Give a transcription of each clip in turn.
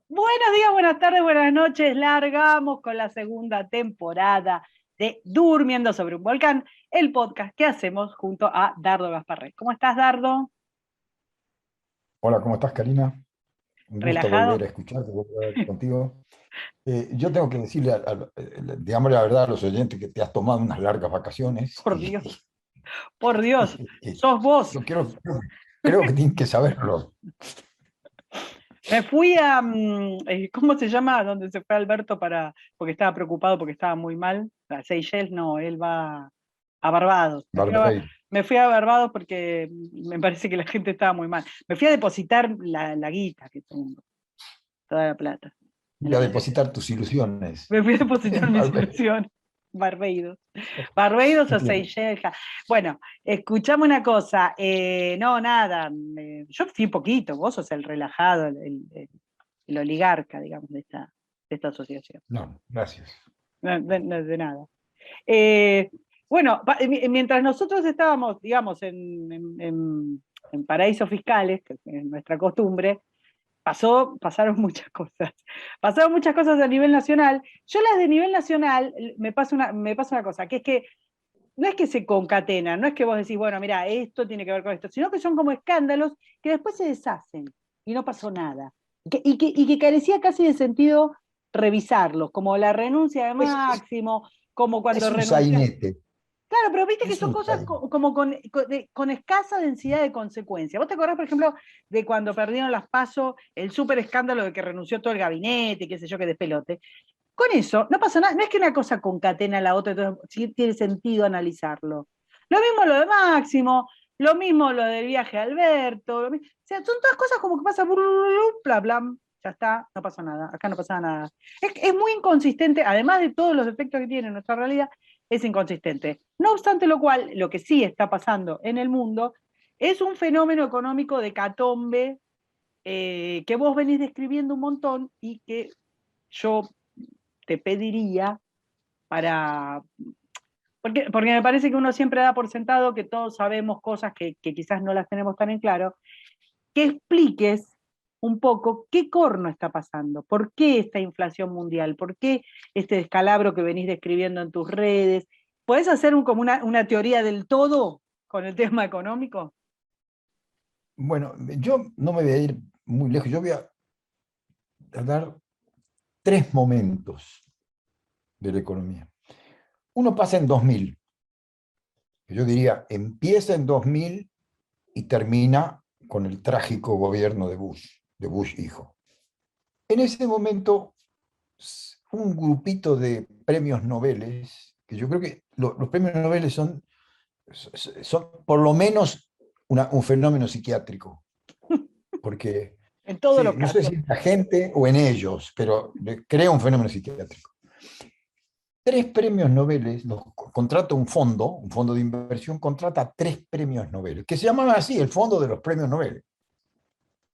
Buenos días, buenas tardes, buenas noches. Largamos con la segunda temporada de Durmiendo sobre un volcán, el podcast que hacemos junto a Dardo Gasparré. ¿Cómo estás, Dardo? Hola, ¿cómo estás, Karina? Un gusto volver a ¿Relajado? escucharte, volver a hablar contigo. Yo tengo que decirle, digamos la verdad a los oyentes, que te has tomado unas largas vacaciones Por Dios, por Dios, y sos vos. yo creo que tienen que saberlo. Me fui a, ¿cómo se llama? Donde se fue Alberto porque estaba preocupado porque estaba muy mal. A Seychelles, no, él va a Barbados. Barbeiro. Me fui a Barbados porque me parece que la gente estaba muy mal. Me fui a depositar la guita que tengo, toda la plata. Ir a depositar tus ilusiones Me fui a depositar en mis Barbeiro. ilusiones. Barbados. Barbados o Bien. Seychelles. Bueno, escuchame una cosa. No, nada. Yo fui poquito. Vos sos el relajado, el oligarca, digamos, de esta asociación. No, gracias. De nada. Eh, bueno, mientras nosotros estábamos, digamos, en paraísos fiscales, que es nuestra costumbre, pasaron muchas cosas. Pasaron muchas cosas a nivel nacional. Yo las de nivel nacional me pasa una cosa, que es que no es que se concatenan, no es que vos decís, bueno, mira, esto tiene que ver con esto, sino que son como escándalos que después se deshacen y no pasó nada. Y que carecía casi de sentido revisarlos, como la renuncia de Es, es, Máximo, como cuando es un renuncia. sainete, Claro, pero viste que es son un cosas sainete. como con escasa densidad de consecuencia. ¿Vos te acordás, por ejemplo, de cuando perdieron las PASO, el súper escándalo de que renunció todo el gabinete, qué sé yo, qué despelote? Con eso no pasa nada, no es que una cosa concatena a la otra, entonces sí tiene sentido analizarlo. Lo mismo lo de Máximo, lo mismo lo del viaje a Alberto, o sea, son todas cosas como que pasa, bla, bla, ya está, no pasa nada, acá no pasa nada. Es muy inconsistente, además de todos los efectos que tiene en nuestra realidad, es inconsistente. No obstante lo cual, lo que sí está pasando en el mundo es un fenómeno económico de catombe que vos venís describiendo un montón y que yo te pediría para... Porque me parece que uno siempre da por sentado que todos sabemos cosas que quizás no las tenemos tan en claro, que expliques un poco qué corno está pasando, por qué esta inflación mundial, por qué este descalabro que venís describiendo en tus redes. ¿Podés hacer como una teoría del todo con el tema económico? Bueno, yo no me voy a ir muy lejos, yo voy a dar tres momentos de la economía. Uno pasa en 2000. Yo diría, empieza en 2000 y termina con el trágico gobierno de Bush hijo. En ese momento, un grupito de premios Nobel, que yo creo que los premios Nobel son por lo menos un fenómeno psiquiátrico, porque En todos sí, los no sé casos. si en la gente o en ellos, pero crea un fenómeno psiquiátrico. Tres premios Nobel, contrata un fondo de inversión contrata tres premios Nobel, que se llamaban así, el fondo de los premios Nobel.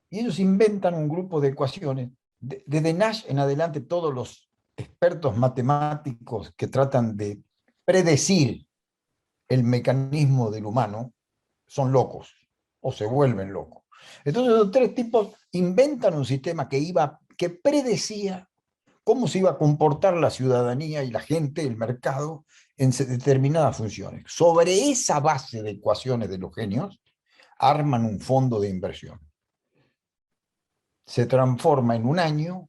Y ellos inventan un grupo de ecuaciones. Desde Nash en adelante, todos los expertos matemáticos que tratan de predecir el mecanismo del humano son locos o se vuelven locos. Entonces los tres tipos inventan un sistema que predecía cómo se iba a comportar la ciudadanía y la gente, el mercado, en determinadas funciones. Sobre esa base de ecuaciones de los genios, arman un fondo de inversión. Se transforma en un año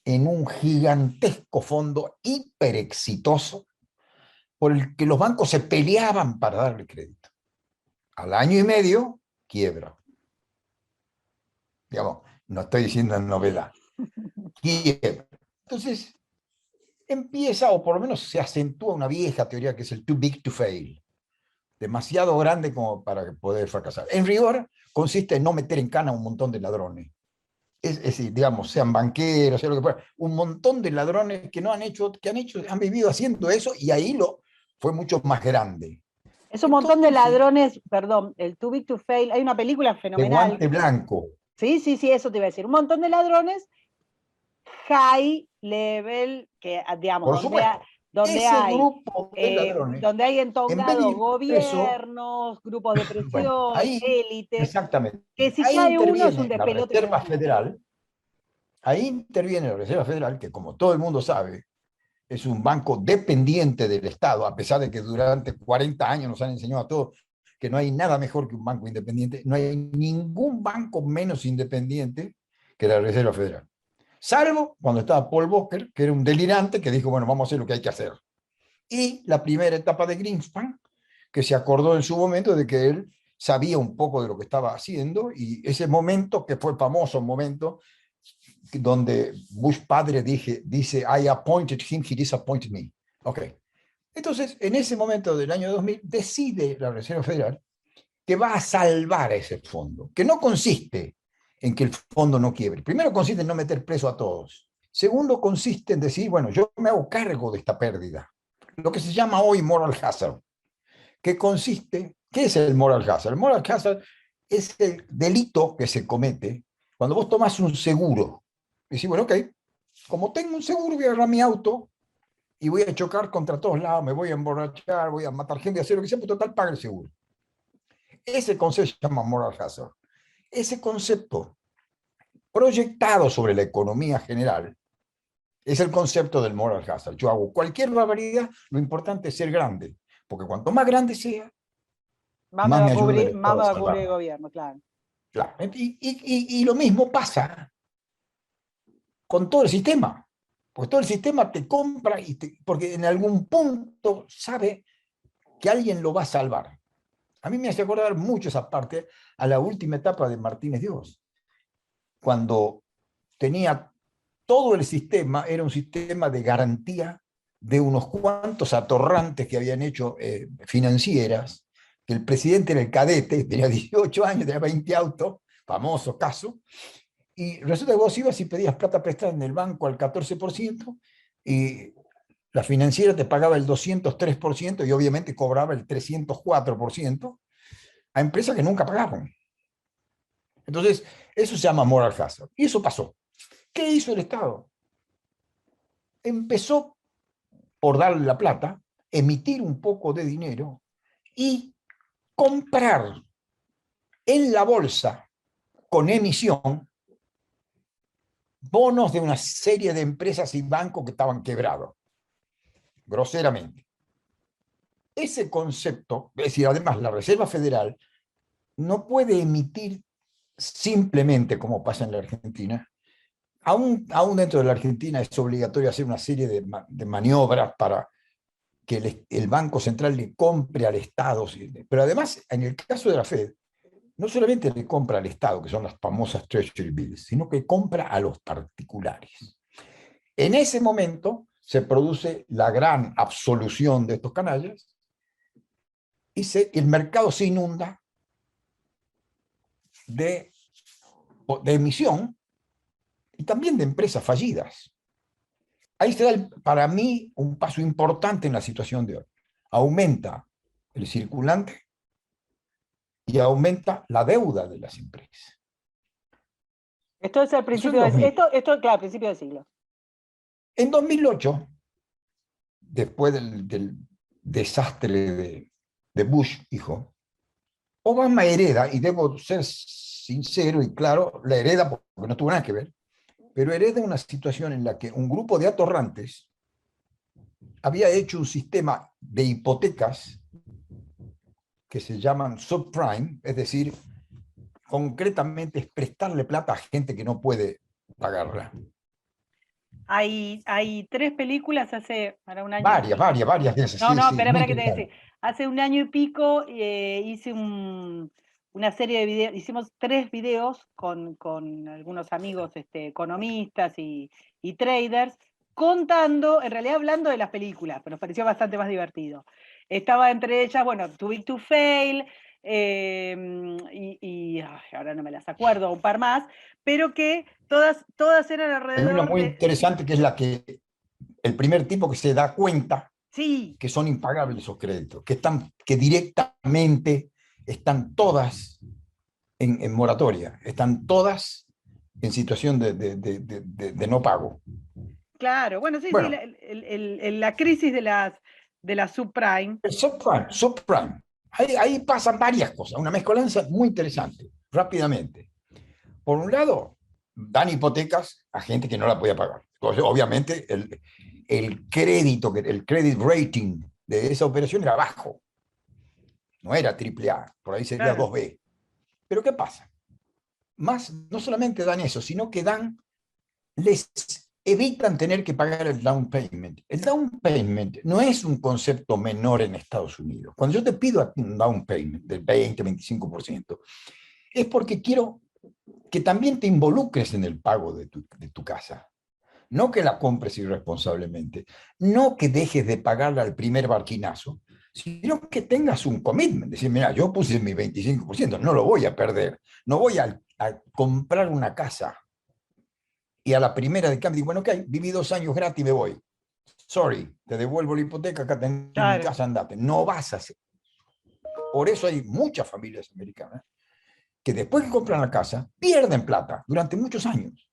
en un gigantesco fondo hiper exitoso por el que los bancos se peleaban para darle crédito. Al año y medio, quiebra. Digamos, no estoy diciendo en novedad. Quiebra. Entonces, empieza, o por lo menos se acentúa una vieja teoría que es el too big to fail. Demasiado grande como para poder fracasar. En rigor, consiste en no meter en cana a un montón de ladrones. Es decir, digamos, sean banqueros, sea lo que fuera, un montón de ladrones que no han hecho, han vivido haciendo eso y ahí fue mucho más grande. Es un montón de Entonces, ladrones, perdón, el Too Big to Fail. Hay una película de fenomenal. guante blanco, Sí, sí, sí, eso te iba a decir. Un montón de ladrones high level, que digamos, por supuesto, donde ese hay, grupo de ladrones, donde hay en vez de entongados ir preso, gobiernos, grupos de bueno, presión, ahí, élites, exactamente, que si ahí cae uno es un interviene la despelote Reserva tremendo. Federal Ahí interviene la Reserva Federal, que como todo el mundo sabe, es un banco dependiente del Estado, a pesar de que durante 40 años nos han enseñado a todos que no hay nada mejor que un banco independiente, no hay ningún banco menos independiente que la Reserva Federal. Salvo cuando estaba Paul Volcker, que era un delirante, que dijo, bueno, vamos a hacer lo que hay que hacer. Y la primera etapa de Greenspan, que se acordó en su momento de que él sabía un poco de lo que estaba haciendo, y ese momento, que fue famoso momento, donde Bush padre dice, I appointed him, he disappointed me. Ok. Entonces, en ese momento del año 2000, decide la Reserva Federal que va a salvar a ese fondo, que no consiste en que el fondo no quiebre. Primero consiste en no meter preso a todos. Segundo consiste en decir, bueno, yo me hago cargo de esta pérdida. Lo que se llama hoy moral hazard, que consiste, ¿qué es el moral hazard? El moral hazard es el delito que se comete cuando vos tomás un seguro. Y decís, bueno, ok, como tengo un seguro, voy a agarrar mi auto y voy a chocar contra todos lados, me voy a emborrachar, voy a matar gente, a hacer lo que sea, pero total paga el seguro. Ese concepto se llama moral hazard. Ese concepto proyectado sobre la economía general es el concepto del moral hazard. Yo hago cualquier barbaridad, lo importante es ser grande, porque cuanto más grande sea, más me ayuda el más Estado me a va a cubrir el salvarme. gobierno, claro. Claro. Y lo mismo pasa con todo el sistema. Porque todo el sistema te compra porque en algún punto sabe que alguien lo va a salvar. A mí me hace acordar mucho esa parte a la última etapa de Martínez Dios, cuando tenía todo el sistema, era un sistema de garantía de unos cuantos atorrantes que habían hecho financieras, que el presidente era el cadete, tenía 18 años, tenía 20 autos, famoso caso, y resulta que vos ibas y pedías plata prestada en el banco al 14%, y la financiera te pagaba el 203% y obviamente cobraba el 304% a empresas que nunca pagaron. Entonces, eso se llama moral hazard. Y eso pasó. ¿Qué hizo el Estado? Empezó por darle la plata, emitir un poco de dinero y comprar en la bolsa con emisión bonos de una serie de empresas y bancos que estaban quebrados, groseramente. Ese concepto, es decir, además la Reserva Federal no puede emitir simplemente, como pasa en la Argentina, aún dentro de la Argentina es obligatorio hacer una serie de maniobras para que el Banco Central le compre al Estado, pero además, en el caso de la Fed, no solamente le compra al Estado, que son las famosas Treasury Bills, sino que compra a los particulares. En ese momento se produce la gran absolución de estos canallas y el mercado se inunda de, de emisión y también de empresas fallidas. Ahí se da, para mí, un paso importante en la situación de hoy. Aumenta el circulante y aumenta la deuda de las empresas. Esto es el Eso principio en de 2000. esto, claro, principio del siglo. En 2008, después del desastre de Bush, hijo, Obama hereda, y debo ser sincero y claro, la hereda porque no tuvo nada que ver, pero hereda una situación en la que un grupo de atorrantes había hecho un sistema de hipotecas que se llaman subprime, es decir, concretamente es prestarle plata a gente que no puede pagarla. Hay tres películas hace, para un año. Varias veces, No, sí, no, sí, espera, muy espera que te voy a decir. interesante. Hace un año y pico hice una serie de videos, hicimos 3 videos con algunos amigos economistas y traders, contando, en realidad hablando de las películas, pero nos pareció bastante más divertido. Estaba entre ellas, bueno, Too Big to Fail, ay, ahora no me las acuerdo, un par más, pero que todas eran Hay una alrededor muy de... interesante que es la que el primer tipo que se da cuenta Sí, que son impagables esos créditos, que directamente están todas en moratoria, están todas en situación de no pago. claro, bueno, sí, sí, Bueno, la crisis de las subprime. el subprime, ahí pasan varias cosas, una mezcolanza muy interesante, rápidamente. Por un lado, dan hipotecas a gente que no la podía pagar. Entonces, obviamente, el crédito, el credit rating de esa operación era bajo. No era triple A, por ahí sería Claro. 2B. Pero ¿qué pasa? Más, no solamente dan eso, sino que les evitan tener que pagar el down payment. El down payment no es un concepto menor en Estados Unidos. Cuando yo te pido un down payment del 20-25%, es porque quiero que también te involucres en el pago de tu casa. No que la compres irresponsablemente, no que dejes de pagarla al primer barquinazo, sino que tengas un commitment. Decir, mira, yo puse mi 25%, no lo voy a perder. No voy a comprar una casa y a la primera de cambio digo, bueno, ok, viví 2 años gratis y me voy. Sorry, te devuelvo la hipoteca, acá tenés mi casa, andate. No vas a hacer. Por eso hay muchas familias americanas que después que compran la casa, pierden plata durante muchos años,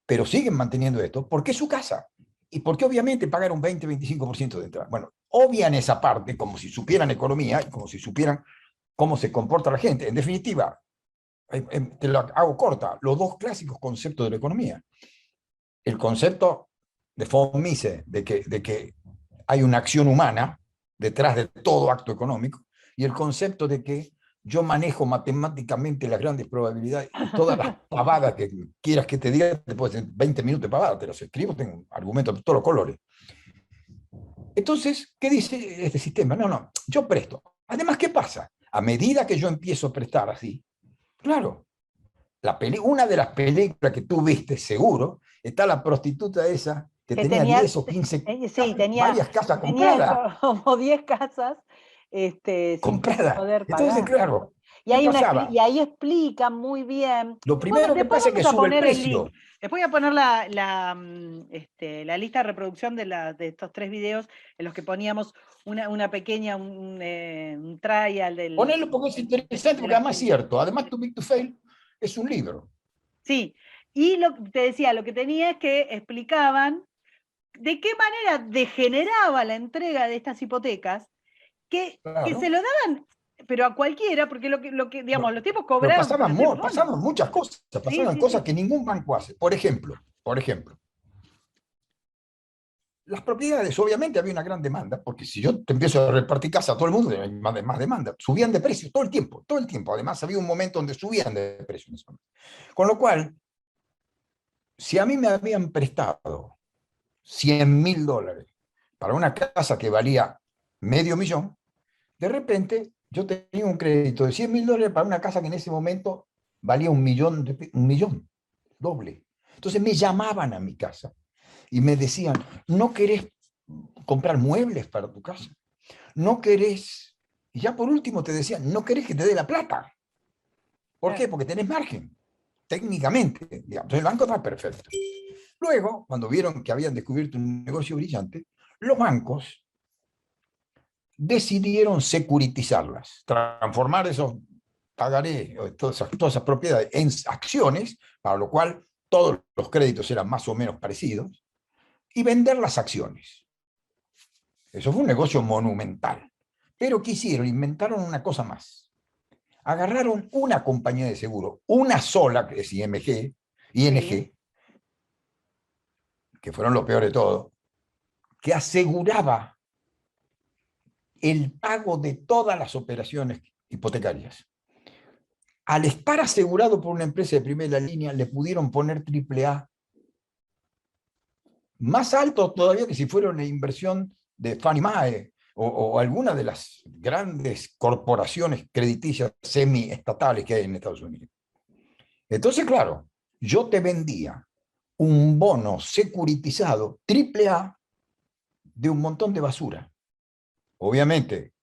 pero siguen manteniendo esto porque es su casa. Y porque obviamente pagar un 20-25% de entrada. Bueno, obvian esa parte como si supieran economía y como si supieran cómo se comporta la gente. En definitiva, te lo hago corta, los dos clásicos conceptos de la economía. El concepto de von Mises, de que hay una acción humana detrás de todo acto económico, y el concepto de que yo manejo matemáticamente las grandes probabilidades y todas las pavadas que quieras que te diga, te puedes en 20 minutos de pavada, te los escribo, tengo argumentos de todos los colores. Entonces, ¿qué dice este sistema? No, yo presto. Además, ¿qué pasa? A medida que yo empiezo a prestar así, claro, una de las películas que tú viste seguro, está la prostituta esa que tenía 10 o 15, sí, varias casas tenía compradas. como 10 casas sin Comprada. poder Entonces, pagar. claro, Y, ¿qué pasaba? y ahí explica muy bien. Lo primero que Después pasa es que vamos a sube el poner el link. precio. Después voy a poner la lista de reproducción de estos 3 videos en los que poníamos una pequeña, un trial Ponelo porque es interesante, de porque las además es películas. cierto. Además, Too Big to Fail es un libro. Sí, y te decía, lo que tenía es que explicaban de qué manera degeneraba la entrega de estas hipotecas, que se Claro. lo daban, pero a cualquiera, porque digamos, Bueno, los tipos pero cobraron como los tipos bonos. pasaban muchas cosas, Sí, pasaban sí, cosas sí. que ningún banco hace. Por ejemplo, las propiedades, obviamente había una gran demanda, porque si yo te empiezo a repartir casa a todo el mundo, hay más demanda. Subían de precio todo el tiempo, todo el tiempo. Además, había un momento donde subían de precio en ese momento. Con lo cual, si a mí me habían prestado $100.000 para una casa que valía $500.000, de repente yo tenía un crédito de $100.000 para una casa que en ese momento valía un millón, doble. Entonces me llamaban a mi casa y me decían, ¿no querés comprar muebles para tu casa? ¿No querés? Y ya por último te decían, ¿no querés que te dé la plata? ¿Por qué? Porque tenés margen, técnicamente. Digamos. Entonces el banco está perfecto. Luego, cuando vieron que habían descubierto un negocio brillante, los bancos decidieron securitizarlas, transformar esos pagarés, todas esas propiedades en acciones, para lo cual todos los créditos eran más o menos parecidos, y vender las acciones. Eso fue un negocio monumental. Pero ¿qué hicieron? Inventaron una cosa más. Agarraron una compañía de seguro, una sola, que es ING, que fueron los peores de todo, que aseguraba el pago de todas las operaciones hipotecarias. Al estar asegurado por una empresa de primera línea, le pudieron poner triple A más alto todavía que si fuera una inversión de Fannie Mae o alguna de las grandes corporaciones crediticias semiestatales que hay en Estados Unidos. Entonces, claro, yo te vendía un bono securitizado triple A de un montón de basura. Obviamente,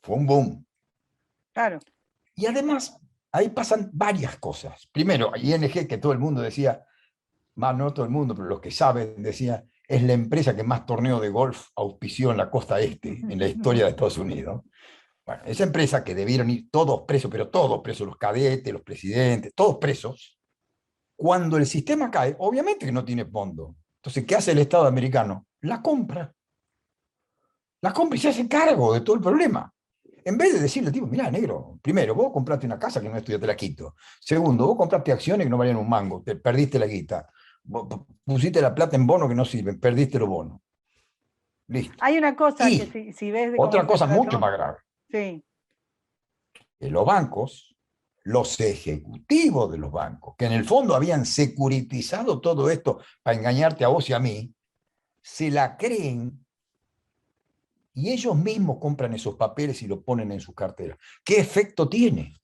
fue un boom. Claro. Y además, ahí pasan varias cosas. Primero, ING, que todo el mundo decía, más no todo el mundo, pero los que saben, decía, es la empresa que más torneos de golf auspició en la costa este, en la historia de Estados Unidos. Bueno, esa empresa que debieron ir todos presos, pero todos presos, los cadetes, los presidentes, todos presos, cuando el sistema cae, obviamente que no tiene fondo. Entonces, ¿qué hace el Estado americano? La compra y se hace cargo de todo el problema. En vez de decirle al tipo, mirá, negro, primero, vos compraste una casa que no estudiaste, te la quito. Segundo, vos compraste acciones que no valían un mango, te perdiste la guita. Vos pusiste la plata en bonos que no sirven, perdiste los bonos. Listo. Hay una cosa que Y si ves de cómo otra se cosa mucho trató, más grave, sí. que los bancos, los ejecutivos de los bancos, que en el fondo habían securitizado todo esto para engañarte a vos y a mí, se la creen y ellos mismos compran esos papeles y los ponen en sus carteras. ¿Qué efecto tiene?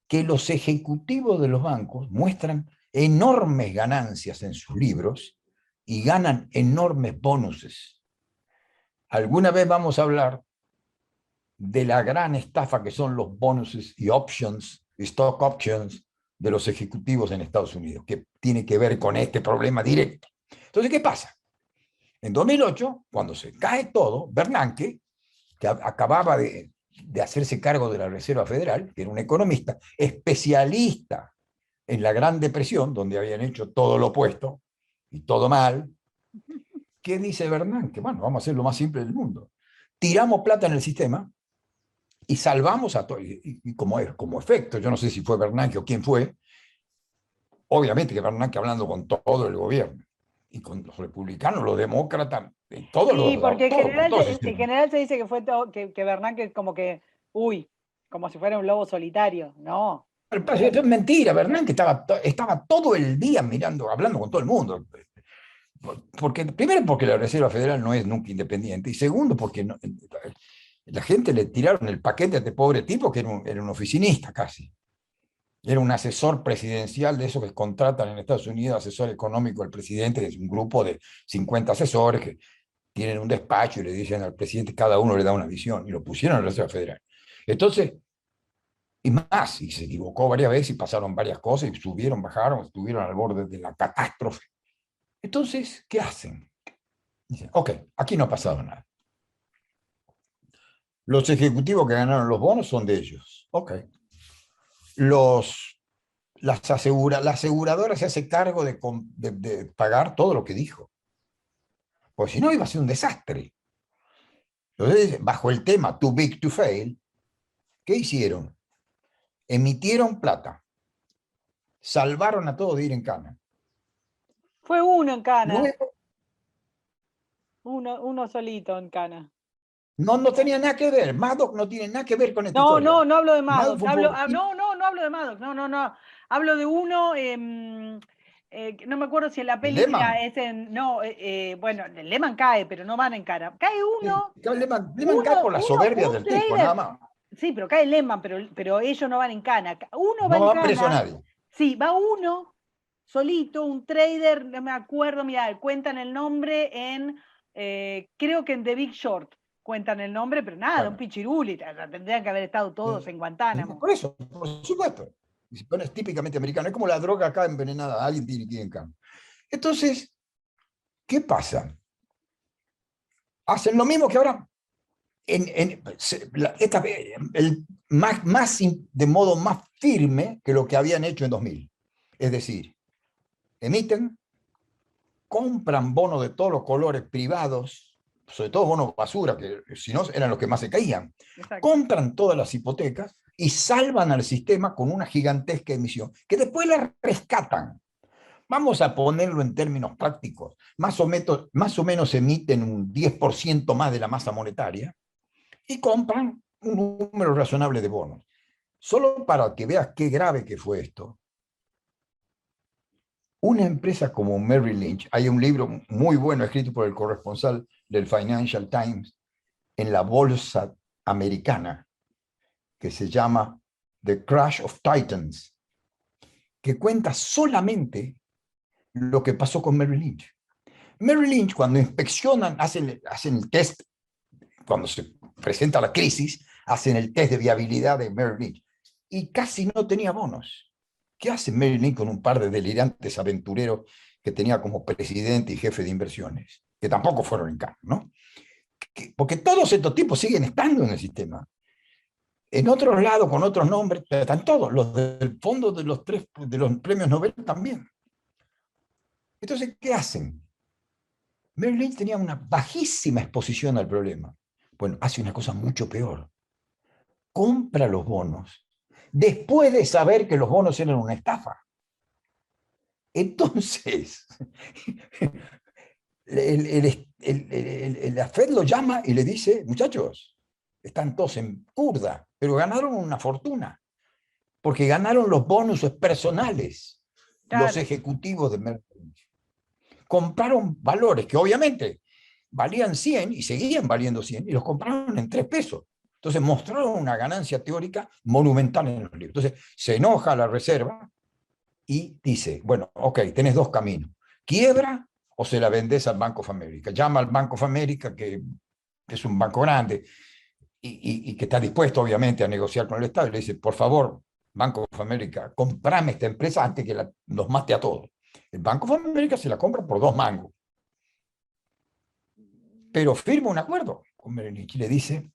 Que los ejecutivos de los bancos muestran enormes ganancias en sus libros y ganan enormes bonuses. Alguna vez vamos a hablar de la gran estafa que son los bonuses y options, stock options de los ejecutivos en Estados Unidos, que tiene que ver con este problema directo. Entonces, ¿qué pasa? En 2008, cuando se cae todo, Bernanke, que acababa de hacerse cargo de la Reserva Federal, que era un economista especialista en la Gran Depresión, donde habían hecho todo lo opuesto y todo mal, ¿qué dice Bernanke? Bueno, vamos a hacer lo más simple del mundo. Tiramos plata en el sistema y salvamos a todos. Y como efecto, yo no sé si fue Bernanke o quién fue, obviamente que Bernanke hablando con todo el gobierno, y con los republicanos, los demócratas, todos Sí, porque todos en general se dice que fue todo, que Bernanke como que, uy, como si fuera un lobo solitario. No. es mentira, Bernanke estaba todo el día mirando, hablando con todo el mundo. Porque, primero porque la Reserva Federal no es nunca independiente, y segundo porque la gente le tiraron el paquete a este pobre tipo que era un oficinista casi. Era un asesor presidencial de esos que contratan en Estados Unidos, asesor económico del presidente, que es un grupo de 50 asesores que tienen un despacho y le dicen al presidente, cada uno le da una visión, y lo pusieron en la Reserva Federal. Entonces, y más, y se equivocó varias veces y pasaron varias cosas, y subieron, bajaron, estuvieron al borde de la catástrofe. Entonces, ¿qué hacen? Dicen, ok, aquí no ha pasado nada. Los ejecutivos que ganaron los bonos son de ellos. Ok. Los, la aseguradora se hace cargo de pagar todo lo que dijo. Porque si no, iba a ser un desastre. Entonces, bajo el tema too big to fail, ¿qué hicieron? Emitieron plata. Salvaron a todos de ir en cana. Fue uno en Cana, Luego, uno solito en Cana. no tenía nada que ver. Madoff no tiene nada que ver con esta No, historia. no hablo de Madoff Maddox. fue un pobre tipo. No, no hablo de Maddox. No, no, no. Hablo de uno, no me acuerdo si en la peli Lehman. es en, no, bueno, el Lehman cae, pero no van en cara. Cae Lehman cae por la soberbia un del tipo, nada trader. más. Sí, pero cae Lehman, pero ellos no van en cana. Uno va No en va preso a cana. nadie. Sí, va uno solito, un trader, no me acuerdo, mira, cuentan el nombre en, creo que en The Big Short cuentan el nombre, pero nada, un Bueno, pichiruli, tendrían que haber estado todos en Guantánamo. por eso, por supuesto. Bueno, es típicamente americano. Es como la droga acá envenenada. Alguien tiene que ir en cana. Entonces, ¿qué pasa? Hacen lo mismo que ahora, de modo más firme que lo que habían hecho en 2000. Es decir, emiten, compran bonos de todos los colores privados, sobre todo bonos basura, que si no eran los que más se caían. Exacto. Compran todas las hipotecas y salvan al sistema con una gigantesca emisión, que después la rescatan. Vamos a ponerlo en términos prácticos. Más o menos emiten un 10% más de la masa monetaria y compran un número razonable de bonos. Solo para que veas qué grave que fue esto. Una empresa como Merrill Lynch, hay un libro muy bueno escrito por el corresponsal del Financial Times en la bolsa americana, que se llama The Crash of Titans, que cuenta solamente lo que pasó con Merrill Lynch. Merrill Lynch, cuando inspeccionan, hacen el test, cuando se presenta la crisis, hacen el test de viabilidad de Merrill Lynch, y casi no tenía bonos. ¿Qué hace Merrill Lynch con un par de delirantes aventureros que tenía como presidente y jefe de inversiones? Que tampoco fueron en cana, ¿no? Porque todos estos tipos siguen estando en el sistema. En otros lados, con otros nombres, pero están todos, los del fondo de de los premios Nobel también. Entonces, ¿qué hacen? Merrill Lynch tenía una bajísima exposición al problema. Bueno, hace una cosa mucho peor. compra los bonos después de saber que los bonos eran una estafa. Entonces, la Fed lo llama y le dice, muchachos, están todos en curda, pero ganaron una fortuna, porque ganaron los bonos personales, Claro. los ejecutivos de Merrill Lynch. Compraron valores que obviamente valían 100 y seguían valiendo 100 y los compraron en 3 pesos. Entonces mostraron una ganancia teórica monumental en los libros. Entonces se enoja la reserva y dice, bueno, ok, tenés 2 caminos. Quiebra o se la vendés al Bank of America. Llama al Bank of America, que es un banco grande y que está dispuesto obviamente a negociar con el Estado, y le dice, por favor, Bank of America, comprame esta empresa antes que los mate a todos. El Bank of America se la compra por 2 mangos. Pero firma un acuerdo con Merrill Lynch y le dice,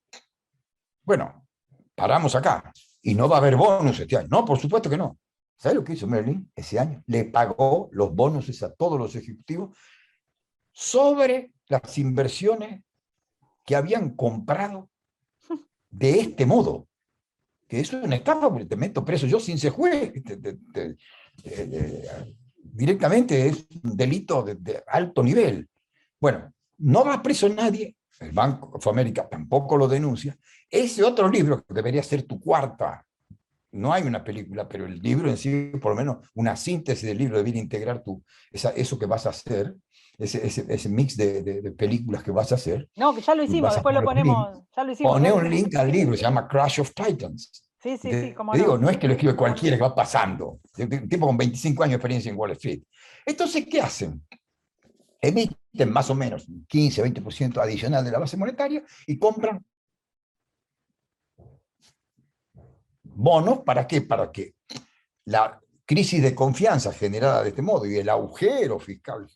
bueno, paramos acá y no va a haber bonus este año. No, por supuesto que no. ¿Sabe lo que hizo Merrill Lynch ese año? Le pagó los bonuses a todos los ejecutivos sobre las inversiones que habían comprado de este modo. Que eso es una estafa, porque te meto preso yo sin ser juez. Directamente es un delito de alto nivel. Bueno, no va preso nadie, el Bank of America tampoco lo denuncia. Ese otro libro, que debería ser tu cuarta, no hay una película, pero el libro en sí, por lo menos una síntesis del libro, debería integrar eso que vas a hacer, ese mix de películas que vas a hacer. No, que ya lo hicimos, después lo ponemos, ya lo hicimos. Pone un link al libro, se llama Crash of Titans. Sí, sí, sí, Te digo, no. no es que lo escribe cualquiera, que va pasando. Un tipo con 25 años de experiencia en Wall Street. Entonces, ¿qué hacen? Emiten más o menos 15-20% adicional de la base monetaria y compran bonos. ¿Para qué? Para que la crisis de confianza generada de este modo y el agujero fiscal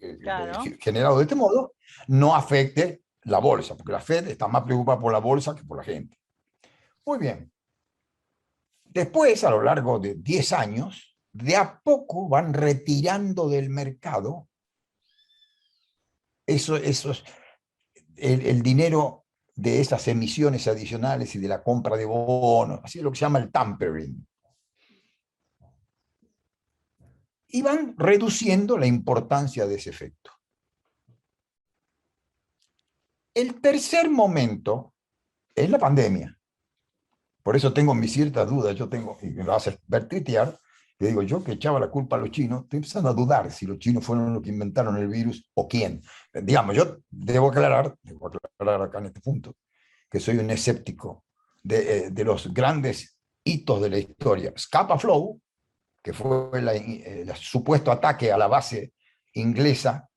generado de este modo no afecte la bolsa, porque la Fed está más preocupada por la bolsa que por la gente. Muy bien. Después, a lo largo de 10 años, de a poco van retirando del mercado el dinero de esas emisiones adicionales y de la compra de bonos, así es lo que se llama el tampering. Y van reduciendo la importancia de ese efecto. El tercer momento es la pandemia. Por eso tengo mis ciertas dudas. Yo tengo, y me vas a ver tritear, que digo, yo que echaba la culpa a los chinos, estoy empezando a dudar si los chinos fueron los que inventaron el virus o quién. Digamos, yo debo aclarar acá en este punto, que soy un escéptico de los grandes hitos de la historia. Scapa Flow, que fue el supuesto ataque a la base inglesa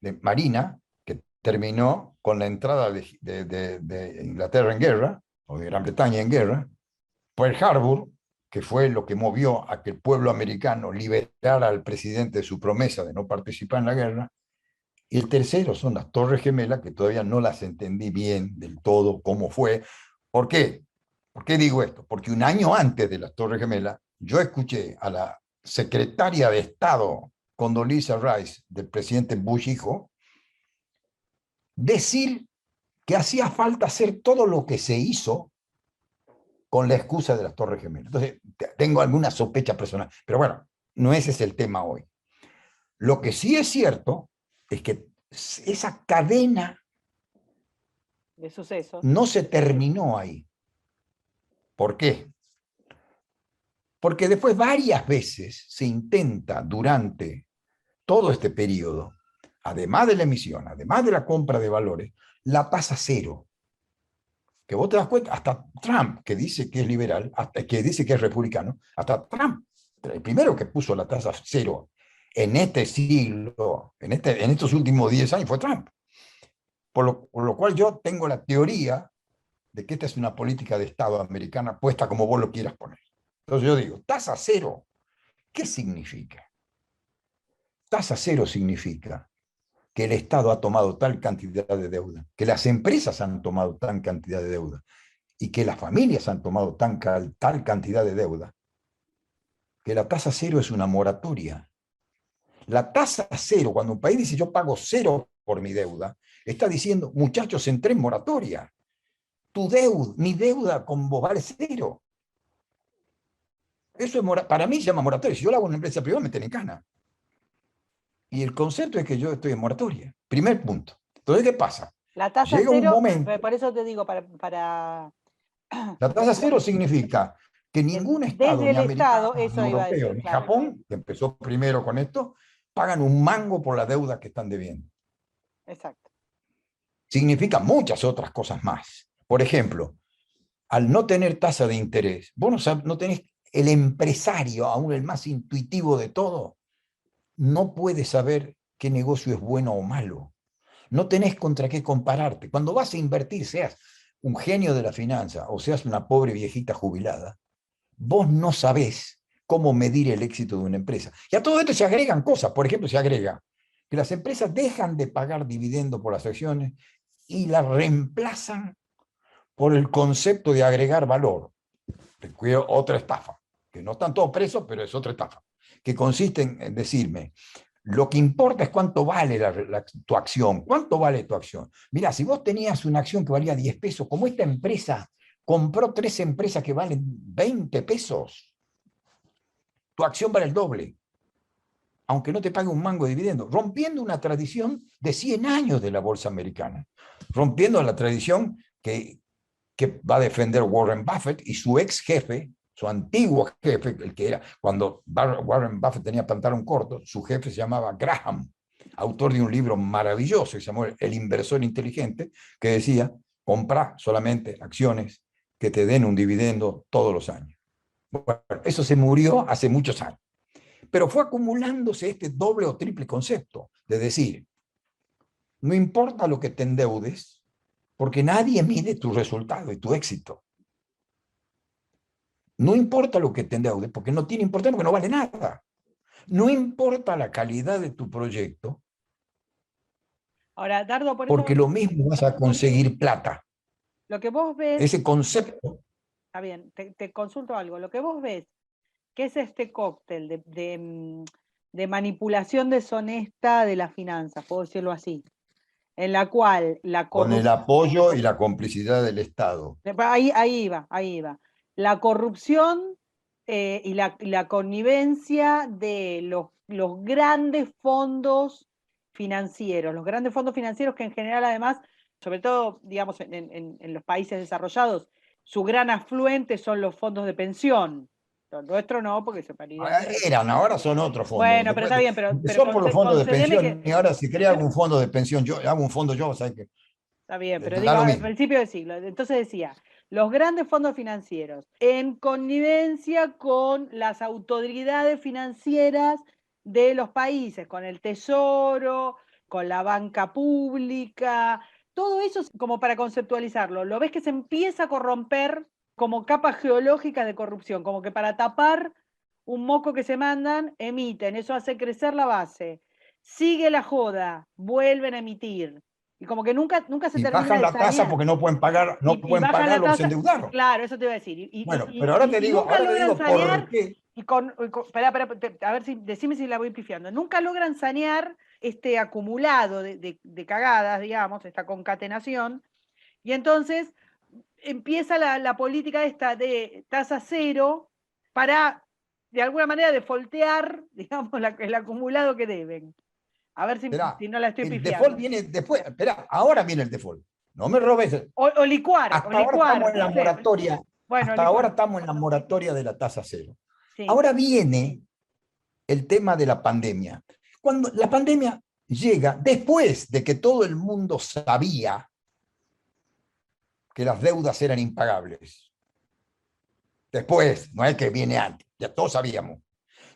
de Marina, que terminó con la entrada de Inglaterra en guerra, o de Gran Bretaña en guerra. Pearl Harbor, que fue lo que movió a que el pueblo americano liberara al presidente de su promesa de no participar en la guerra. Y el tercero son las Torres Gemelas, que todavía no las entendí bien del todo cómo fue. ¿Por qué? ¿Por qué digo esto? Porque un año antes de las Torres Gemelas, yo escuché a la secretaria de Estado, Condoleezza Rice, del presidente Bush hijo, decir que hacía falta hacer todo lo que se hizo con la excusa de las Torres Gemelas. Entonces, tengo alguna sospecha personal, pero bueno, no ese es el tema hoy. Lo que sí es cierto es que esa cadena de sucesos no se terminó ahí. ¿Por qué? Porque después varias veces se intenta durante todo este periodo, además de la emisión, además de la compra de valores, la tasa cero. Que vos te das cuenta, hasta Trump, que dice que es liberal, hasta que dice que es republicano, hasta Trump, el primero que puso la tasa cero en este siglo, en estos últimos 10 años fue Trump. Por lo cual yo tengo la teoría de que esta es una política de Estado americana puesta como vos lo quieras poner. Entonces yo digo, tasa cero, ¿qué significa? Tasa cero significa que el Estado ha tomado tal cantidad de deuda, que las empresas han tomado tal cantidad de deuda y que las familias han tomado tal cantidad de deuda, que la tasa cero es una moratoria. La tasa cero, cuando un país dice yo pago cero por mi deuda, está diciendo, muchachos, entré en moratoria. mi deuda con vos vale cero. Eso es para mí se llama moratoria. Si yo lo hago en una empresa privada, me tienen cana. Y el concepto es que yo estoy en moratoria. Primer punto. Entonces, ¿qué pasa? La tasa Llega un cero, momento. por eso te digo, La tasa cero significa que ningún Estado, desde ni el Estado, americano, ni eso iba a europeo, decir, ni claro. Japón, que empezó primero con esto, pagan un mango por la deuda que están debiendo. Exacto. Significa muchas otras cosas más. Por ejemplo, al no tener tasa de interés, vos no tenés el empresario, aún el más intuitivo de todo, no puede saber qué negocio es bueno o malo. No tenés contra qué compararte. Cuando vas a invertir, seas un genio de la finanza o seas una pobre viejita jubilada, vos no sabés cómo medir el éxito de una empresa. Y a todo esto se agregan cosas. Por ejemplo, se agrega que las empresas dejan de pagar dividendo por las acciones y las reemplazan por el concepto de agregar valor. Otra estafa, que no están todos presos, pero es otra estafa, que consiste en decirme, lo que importa es cuánto vale tu acción. ¿Cuánto vale tu acción? Mira, si vos tenías una acción que valía 10 pesos, como esta empresa compró 3 empresas que valen 20 pesos, tu acción vale el doble, aunque no te pague un mango de dividendo, rompiendo una tradición de 100 años de la bolsa americana, rompiendo la tradición que va a defender Warren Buffett y su ex jefe, su antiguo jefe, el que era, cuando Warren Buffett tenía pantalón corto, su jefe se llamaba Graham, autor de un libro maravilloso que se llamó El inversor inteligente, que decía, compra solamente acciones que te den un dividendo todos los años. Bueno, eso se murió hace muchos años, pero fue acumulándose este doble o triple concepto de decir, no importa lo que te endeudes, porque nadie mide tu resultado y tu éxito. No importa lo que te endeudes, porque no tiene importancia, porque no vale nada. No importa la calidad de tu proyecto, Ahora, Dardo, por porque eso, lo mismo vas a conseguir plata. lo que vos ves, Ese concepto. está bien, te consulto algo, lo que vos ves, ¿qué es este cóctel de manipulación deshonesta de las finanzas, puedo decirlo así? En la cual la Con el corrupción, apoyo y la complicidad del Estado. ahí iba. La corrupción y la connivencia de los grandes fondos financieros, los grandes fondos financieros que en general además, sobre todo, digamos, en los países desarrollados, su gran afluente son los fondos de pensión. Los nuestros no, porque se paridad. Ahora son otros fondos. Bueno, pero Después está bien, pero empezó por los fondos de concédeme pensión que y ahora si crea algún fondo de pensión, yo hago un fondo yo, ¿sabes qué? está bien, pero Da digo, lo al mismo. principio del siglo. Entonces decía, los grandes fondos financieros, en connivencia con las autoridades financieras de los países, con el Tesoro, con la banca pública, todo eso es como para conceptualizarlo. Lo ves que se empieza a corromper como capas geológicas de corrupción, como que para tapar un moco que se mandan, emiten, eso hace crecer la base. Sigue la joda, vuelven a emitir y como que nunca se Y termina bajan de la tasa sanear. porque no pueden pagar, no Y pueden bajan pagar la lo que se tasa, endeudaron. claro, eso te iba a decir. Bueno, pero ahora te Y digo, nunca logran por sanear, qué. espera, a ver si, decime si la voy pifiando. Nunca logran sanear este acumulado de cagadas, digamos, esta concatenación. Y entonces empieza la política esta de tasa cero para, de alguna manera, defoltear, digamos, el acumulado que deben. A ver Esperá, si no la estoy el default pifiando. viene después. Esperá, ahora viene el default. No me robes. O licuar, Hasta ahora estamos en no la sé. moratoria. Bueno, Hasta ahora licuar. estamos en la moratoria de la tasa cero. Sí. Ahora viene el tema de la pandemia. Cuando la pandemia llega después de que todo el mundo sabía que las deudas eran impagables. Después, no es que viene antes, ya todos sabíamos.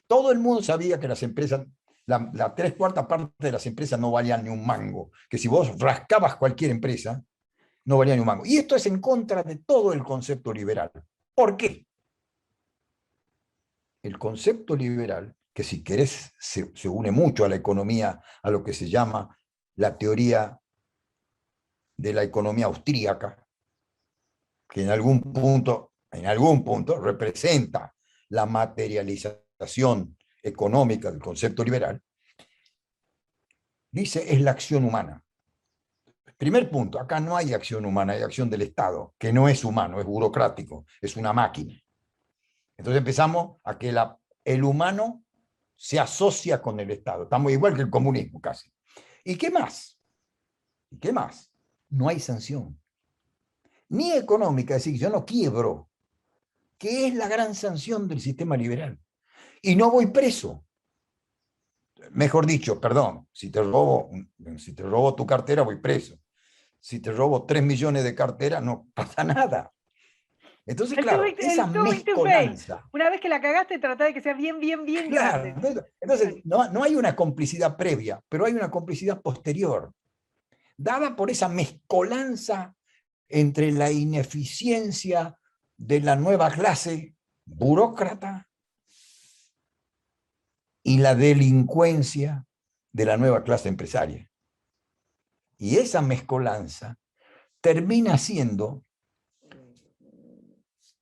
Todo el mundo sabía que las empresas, la 3/4 parte de las empresas no valían ni un mango, que si vos rascabas cualquier empresa, no valía ni un mango. Y esto es en contra de todo el concepto liberal. ¿Por qué? El concepto liberal, que si querés se une mucho a la economía, a lo que se llama la teoría de la economía austríaca, que en algún punto representa la materialización económica del concepto liberal, dice es la acción humana. Primer punto, acá no hay acción humana, hay acción del Estado, que no es humano, es burocrático, es una máquina. Entonces empezamos a que el humano se asocia con el Estado. Estamos igual que el comunismo casi. ¿Y qué más? ¿Y qué más? No hay sanción. Ni económica, es decir, yo no quiebro, que es la gran sanción del sistema liberal. Y no voy preso. Mejor dicho, perdón, si te robo tu cartera, voy preso. Si te robo 3 millones de cartera, no pasa nada. Entonces, claro, esa El too big to fail. mezcolanza. Una vez que la cagaste, tratá de que sea bien, bien, bien Claro, grande. entonces no hay una complicidad previa, pero hay una complicidad posterior, dada por esa mezcolanza entre la ineficiencia de la nueva clase burócrata y la delincuencia de la nueva clase empresaria. Y esa mezcolanza termina siendo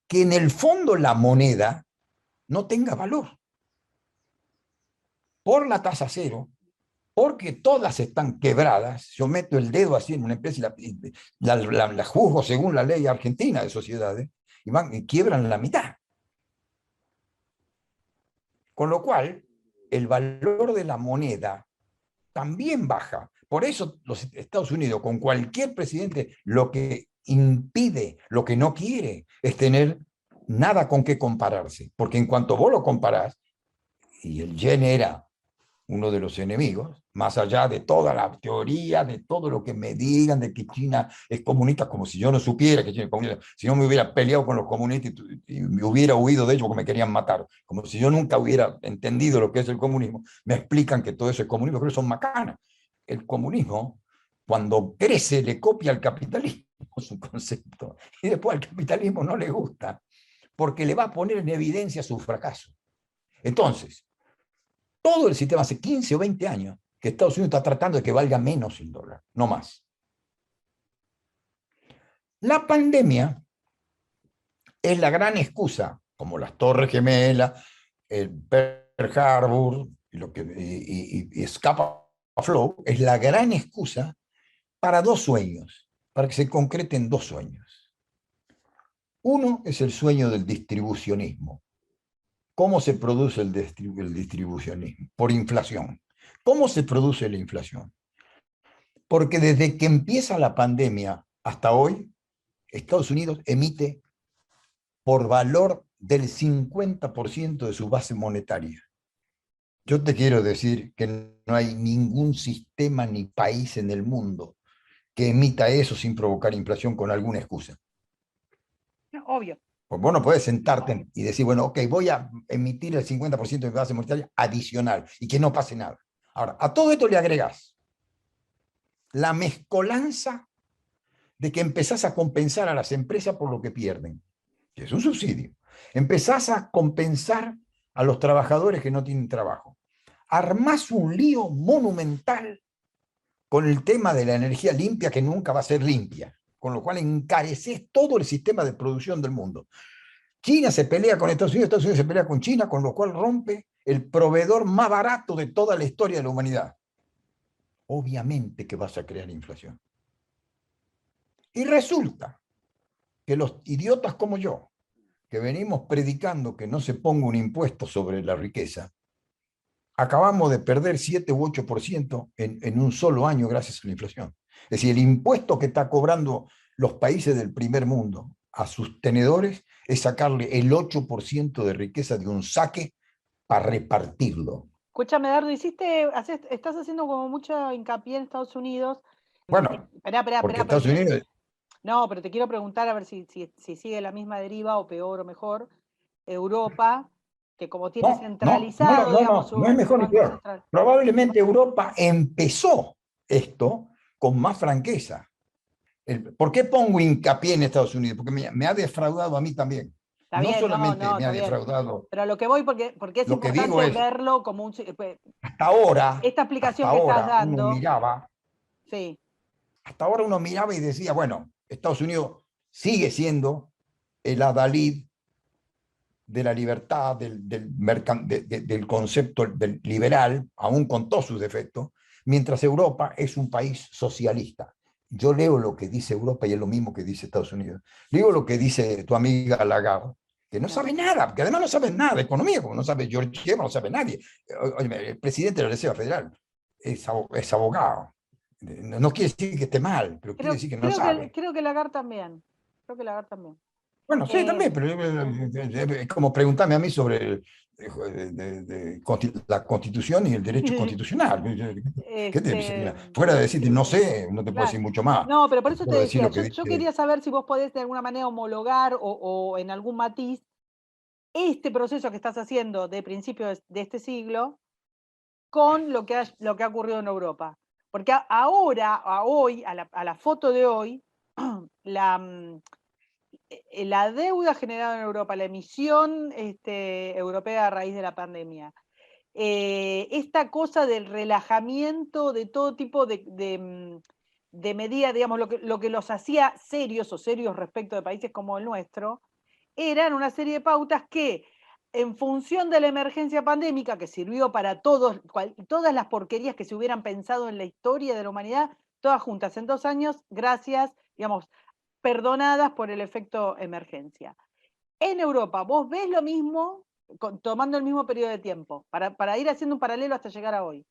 que en el fondo la moneda no tenga valor por la tasa cero, porque todas están quebradas. Yo meto el dedo así en una empresa y la juzgo según la ley argentina de sociedades y quiebran la mitad. Con lo cual, el valor de la moneda también baja. Por eso los Estados Unidos, con cualquier presidente, lo que impide, lo que no quiere, es tener nada con qué compararse. Porque en cuanto vos lo comparás, y el yen era uno de los enemigos, más allá de toda la teoría, de todo lo que me digan de que China es comunista, como si yo no supiera que China es comunista, si no me hubiera peleado con los comunistas y me hubiera huido de ellos porque me querían matar, como si yo nunca hubiera entendido lo que es el comunismo, me explican que todo eso es comunismo, pero son macanas. El comunismo, cuando crece, le copia al capitalismo su concepto, y después al capitalismo no le gusta, porque le va a poner en evidencia su fracaso. Entonces, todo el sistema hace 15 o 20 años que Estados Unidos está tratando de que valga menos el dólar, no más. La pandemia es la gran excusa, como las Torres Gemelas, el Pearl Harbor y Scapa Flow, es la gran excusa para dos sueños, para que se concreten dos sueños. Uno es el sueño del distribucionismo. ¿Cómo se produce el distribucionismo? Por inflación. ¿Cómo se produce la inflación? Porque desde que empieza la pandemia hasta hoy, Estados Unidos emite por valor del 50% de su base monetaria. Yo te quiero decir que no hay ningún sistema ni país en el mundo que emita eso sin provocar inflación con alguna excusa. No, obvio. Pues vos no podés sentarte y decir, bueno, ok, voy a emitir el 50% de mi base monetaria adicional y que no pase nada. Ahora, a todo esto le agregás la mezcolanza de que empezás a compensar a las empresas por lo que pierden, que es un subsidio. Empezás a compensar a los trabajadores que no tienen trabajo. Armás un lío monumental con el tema de la energía limpia que nunca va a ser limpia, con lo cual encareces todo el sistema de producción del mundo. China se pelea con Estados Unidos se pelea con China, con lo cual rompe el proveedor más barato de toda la historia de la humanidad. Obviamente que vas a crear inflación. Y resulta que los idiotas como yo, que venimos predicando que no se ponga un impuesto sobre la riqueza, acabamos de perder 7 u 8% en un solo año gracias a la inflación. Es decir, el impuesto que está cobrando los países del primer mundo a sus tenedores es sacarle el 8% de riqueza de un saque para repartirlo. Escúchame, Dardo, estás haciendo como mucha hincapié en Estados Unidos. Bueno, porque Estados Unidos... No, pero te quiero preguntar a ver si sigue la misma deriva o peor o mejor. Europa, que como tiene centralizado, digamos, no es mejor ni peor. central. Probablemente Europa empezó esto con más franqueza. ¿Por qué pongo hincapié en Estados Unidos? Porque me ha defraudado a mí también. Está bien, solamente no, me ha defraudado. Pero a lo que voy, porque es lo que importante digo es, verlo como un... hasta ahora, Esta explicación que estás dando... uno miraba, sí. hasta ahora uno miraba y decía, bueno, Estados Unidos sigue siendo el adalid de la libertad, del concepto del liberal, aún con todos sus defectos, mientras Europa es un país socialista. yo leo lo que dice Europa y es lo mismo que dice Estados Unidos. Leo lo que dice tu amiga Lagarde, que no sabe nada, que además no sabe nada de economía, como no sabe Georgieva, no sabe nadie. Oye, el presidente de la Reserva Federal es abogado. No quiere decir que esté mal, pero quiere decir que no sabe. Creo que Lagarde también. Creo que Lagarde también. Bueno, sí, Eh, también, pero es como preguntarme a mí sobre la Constitución y el derecho constitucional. ¿Qué te este, fuera de decirte, no sé, no te puedo claro. decir mucho más. No, pero por Te eso te puedo decir decía, lo que yo dice. quería saber si vos podés de alguna manera homologar o en algún matiz este proceso que estás haciendo de principios de este siglo con lo que ha ocurrido en Europa. Porque ahora, hoy, a la foto de hoy, la, la deuda generada en Europa, la emisión europea a raíz de la pandemia, esta cosa del relajamiento de todo tipo de medidas, digamos, lo que los hacía serios o serios respecto de países como el nuestro, eran una serie de pautas que, en función de la emergencia pandémica, que sirvió para todas las porquerías que se hubieran pensado en la historia de la humanidad, todas juntas en 2 años, gracias, digamos, perdonadas por el efecto emergencia. En Europa, vos ves lo mismo, tomando el mismo periodo de tiempo, para ir haciendo un paralelo hasta llegar a hoy,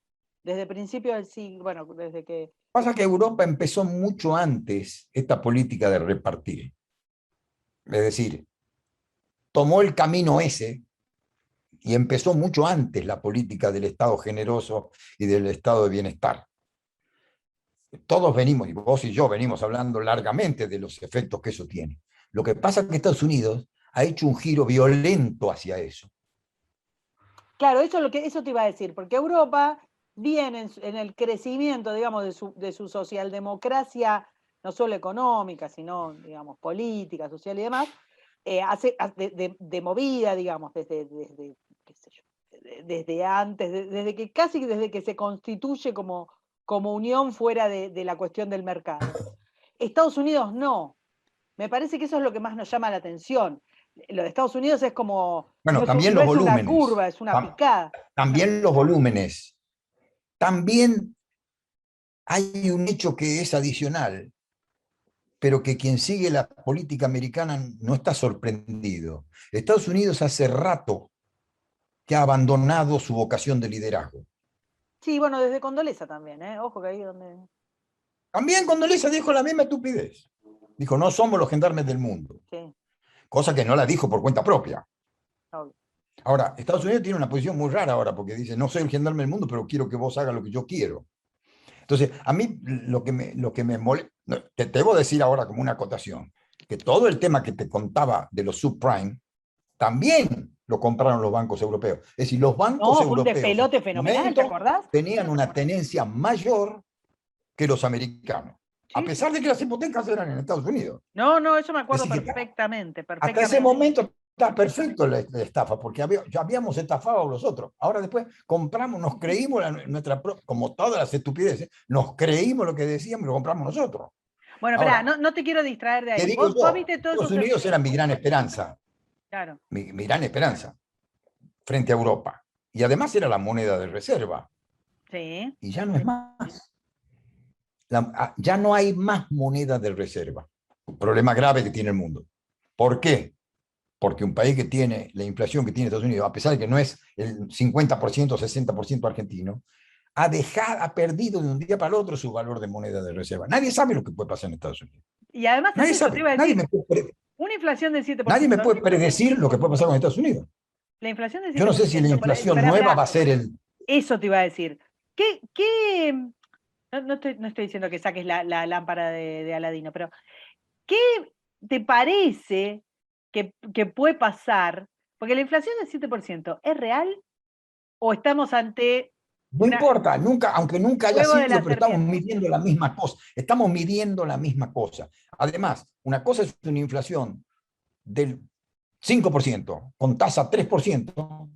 desde principios del siglo, bueno, desde que... Pasa que Europa empezó mucho antes esta política de repartir. Es decir, tomó el camino ese y empezó mucho antes la política del Estado generoso y del Estado de bienestar. Todos venimos, y vos y yo venimos hablando largamente de los efectos que eso tiene. Lo que pasa es que Estados Unidos ha hecho un giro violento hacia eso. Claro, eso te iba a decir, porque Europa viene en el crecimiento, digamos, de su socialdemocracia, no solo económica, sino, digamos, política, social y demás, de movida, digamos, qué sé yo, desde antes, desde que se constituye como unión fuera de la cuestión del mercado. Estados Unidos no. Me parece que eso es lo que más nos llama la atención. Lo de Estados Unidos es como, Bueno, también no los es una volúmenes, curva, es una picada. también los volúmenes. También hay un hecho que es adicional, pero que quien sigue la política americana no está sorprendido. Estados Unidos hace rato que ha abandonado su vocación de liderazgo. Sí, bueno, desde Condoleza también, ¿eh? Ojo que ahí es donde... También Condoleezza dijo la misma estupidez. Dijo, no somos los gendarmes del mundo. Sí, Cosa que no la dijo por cuenta propia. obvio. Ahora, Estados Unidos tiene una posición muy rara ahora, porque dice, no soy el gendarme del mundo, pero quiero que vos hagas lo que yo quiero. Entonces, a mí lo que me molesta, te debo decir ahora como una acotación, que todo el tema que te contaba de los subprime, también lo compraron los bancos europeos. Es decir, los bancos No, fue un europeos en despelote su fenomenal, ¿te momento acordás? tenían una tenencia mayor que los americanos, a Sí, sí. pesar de que las hipotecas eran en Estados Unidos. No, no, eso me Es acuerdo decir, que perfectamente, hasta ese perfectamente. momento está perfecto la estafa, porque ya habíamos estafado a los otros. Ahora después compramos, nos creímos como todas las estupideces, nos creímos lo que decíamos y lo compramos nosotros. Bueno, espera, Ahora, no te quiero distraer de ¿qué ahí. digo Vos yo? viste todos Estados esos... Unidos era mi gran esperanza, Claro. mi gran esperanza frente a Europa. Y además era la moneda de reserva. Sí. Y ya no es más. Ya no hay más moneda de reserva. Un problema grave que tiene el mundo. ¿Por qué? Porque un país que tiene la inflación que tiene Estados Unidos, a pesar de que no es el 50% o 60% argentino, ha perdido de un día para el otro su valor de moneda de reserva. Nadie sabe lo que puede pasar en Estados Unidos. Y además es Nadie eso, te sabe. iba a decir, una inflación del Nadie me 7%. puede predecir lo que puede pasar con Estados Unidos. La inflación del Yo no sé si la 7%. inflación Espera, nueva va espera, a ser el... eso te iba a decir. No estoy diciendo que saques la lámpara de Aladino, pero ¿qué te parece que puede pasar? Porque la inflación del 7% ¿es real o estamos ante No importa, nunca, aunque nunca haya huevo de sido, la pero estamos serpiente? midiendo la misma cosa. Estamos midiendo la misma cosa. Además, una cosa es una inflación del 5% con tasa 3%,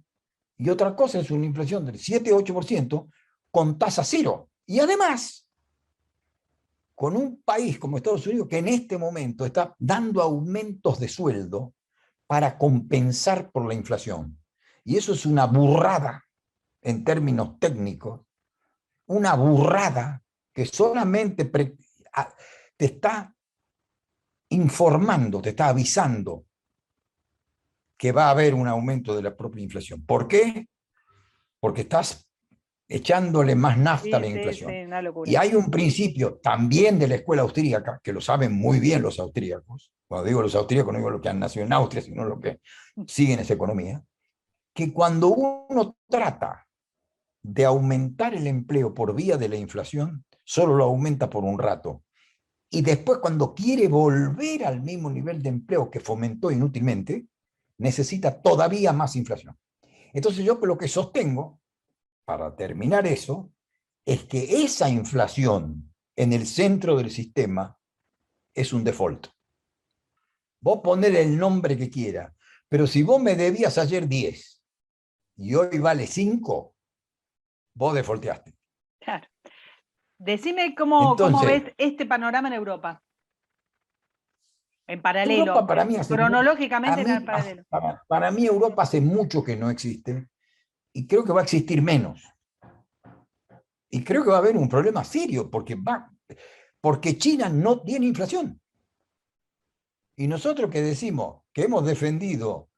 y otra cosa es una inflación del 7-8% con tasa cero. Y además, con un país como Estados Unidos que en este momento está dando aumentos de sueldo para compensar por la inflación. Y eso es una burrada en términos técnicos, una burrada que solamente te está informando, te está avisando que va a haber un aumento de la propia inflación. ¿Por qué? Porque estás echándole más nafta a Sí, la sí, sí, inflación. una Y locura. hay un principio también de la escuela austríaca, que lo saben muy bien los austríacos. Cuando digo los austríacos, no digo los que han nacido en Austria, sino los que siguen esa economía, que cuando uno trata de aumentar el empleo por vía de la inflación, solo lo aumenta por un rato. Y después, cuando quiere volver al mismo nivel de empleo que fomentó inútilmente, necesita todavía más inflación. Entonces yo lo que sostengo, para terminar eso, es que esa inflación en el centro del sistema es un default. Vos poner el nombre que quiera, pero si vos me debías ayer 10 y hoy vale 5, vos defaulteaste. Claro. Decime cómo Entonces, ves este panorama en Europa, en Europa paralelo, para mí hace cronológicamente a en el mí, paralelo. para mí Europa hace mucho que no existe y creo que va a existir menos. Y creo que va a haber un problema serio porque China no tiene inflación. Y nosotros que decimos que hemos defendido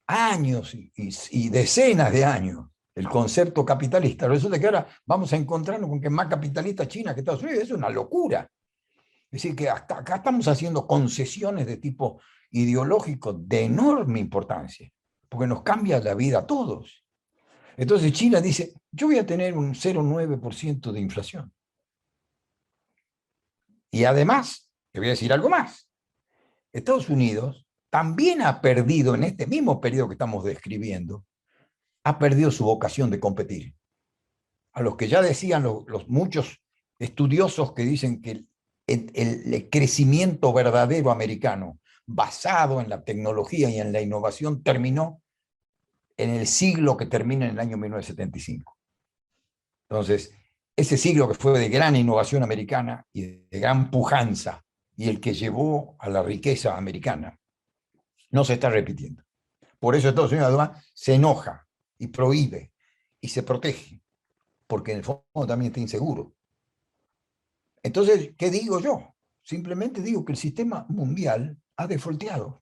años y decenas de años el concepto capitalista, resulta que ahora vamos a encontrarnos con que es más capitalista China que Estados Unidos. Es una locura. Es decir, que hasta acá estamos haciendo concesiones de tipo ideológico de enorme importancia, porque nos cambia la vida a todos. Entonces China dice, yo voy a tener un 0,9% de inflación. Y además, te voy a decir algo más. Estados Unidos también ha perdido, en este mismo periodo que estamos describiendo, ha perdido su vocación de competir. A los que ya decían los muchos estudiosos que dicen que el crecimiento verdadero americano, basado en la tecnología y en la innovación, terminó en el siglo que termina en el año 1975. Entonces, ese siglo que fue de gran innovación americana y de gran pujanza, y el que llevó a la riqueza americana, no se está repitiendo. Por eso Estados Unidos además se enoja y prohíbe y se protege, porque en el fondo también está inseguro. Entonces, ¿qué digo yo? Simplemente digo que el sistema mundial ha defolteado.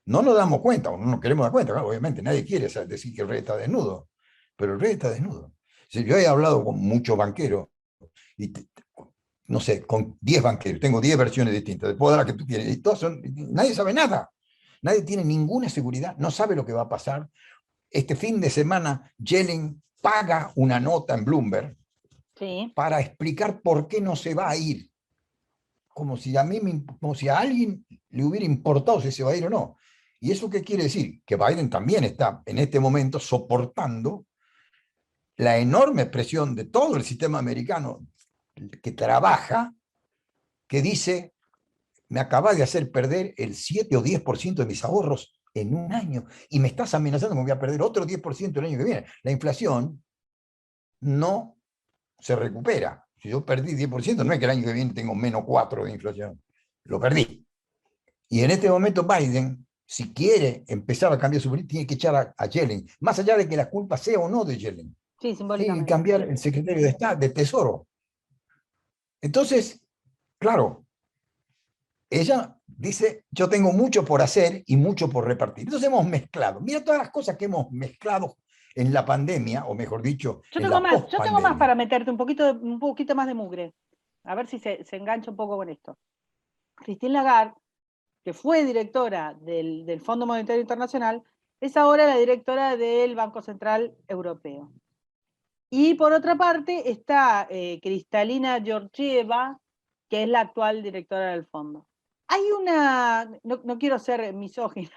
No nos damos cuenta, o no nos queremos dar cuenta, claro, obviamente nadie quiere decir que el rey está desnudo, pero el rey está desnudo. Si yo he hablado con muchos banqueros, y no sé, con 10 banqueros, tengo 10 versiones distintas, puedo dar la que tú quieres, y todas nadie sabe nada, nadie tiene ninguna seguridad, no sabe lo que va a pasar. Este fin de semana, Yellen paga una nota en Bloomberg Sí. para explicar por qué no se va a ir, como si a alguien le hubiera importado si se va a ir o no. ¿Y eso qué quiere decir? Que Biden también está en este momento soportando la enorme presión de todo el sistema americano que trabaja, que dice, me acaba de hacer perder el 7 o 10% de mis ahorros en un año y me estás amenazando con que voy a perder otro 10% el año que viene. La inflación no se recupera. Si yo perdí 10%, no es que el año que viene tengo menos 4 de inflación. Lo perdí. Y en este momento Biden, si quiere empezar a cambiar su política, tiene que echar a Yellen, más allá de que la culpa sea o no de Yellen. Sí, Tiene que simbólicamente. cambiar el secretario de Estado, de Tesoro. Entonces, claro, ella dice, yo tengo mucho por hacer y mucho por repartir. Entonces hemos mezclado. Mira todas las cosas que hemos mezclado en la pandemia, o mejor dicho, en la Yo tengo más post-pandemia. para meterte un poquito más de mugre. A ver si se engancha un poco con esto. Christine Lagarde, que fue directora del Fondo Monetario Internacional, es ahora la directora del Banco Central Europeo. Y por otra parte está Kristalina Georgieva, que es la actual directora del fondo. Hay no quiero ser misógina,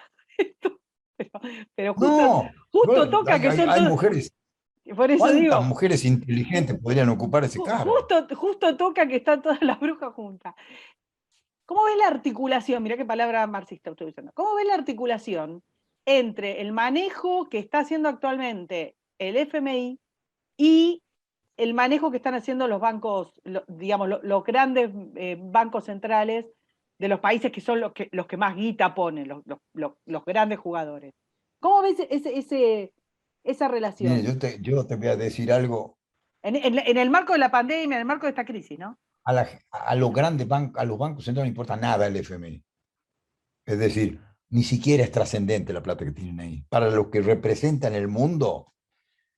pero, pero No, justo toca que son hay todos, mujeres. por eso ¿Cuántas digo, mujeres inteligentes podrían ocupar ese cargo? justo toca que están todas las brujas juntas. ¿Cómo ves la articulación? Mirá qué palabra marxista estoy usando. ¿Cómo ves la articulación entre el manejo que está haciendo actualmente el FMI y el manejo que están haciendo los bancos, digamos, los grandes bancos centrales de los países que son los que más guita ponen, los grandes jugadores? ¿Cómo ves esa Mire, relación? yo te voy a decir algo. En el marco de la pandemia, en el marco de esta crisis, ¿no? a los grandes bancos, a los bancos centrales no importa nada el FMI. Es decir, ni siquiera es trascendente la plata que tienen ahí. Para lo que representan el mundo,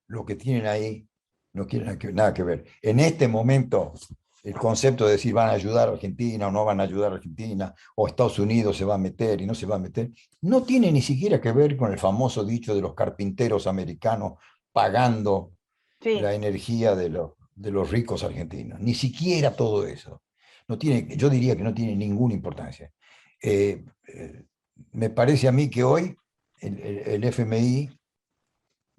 lo que tienen ahí no tiene nada que ver. En este momento, el concepto de decir van a ayudar a Argentina o no van a ayudar a Argentina, o Estados Unidos se va a meter y no se va a meter, no tiene ni siquiera que ver con el famoso dicho de los carpinteros americanos pagando Sí. la energía de los ricos argentinos. Ni siquiera todo eso. No tiene, yo diría que no tiene ninguna importancia. Eh, eh, Me parece a mí que hoy el FMI,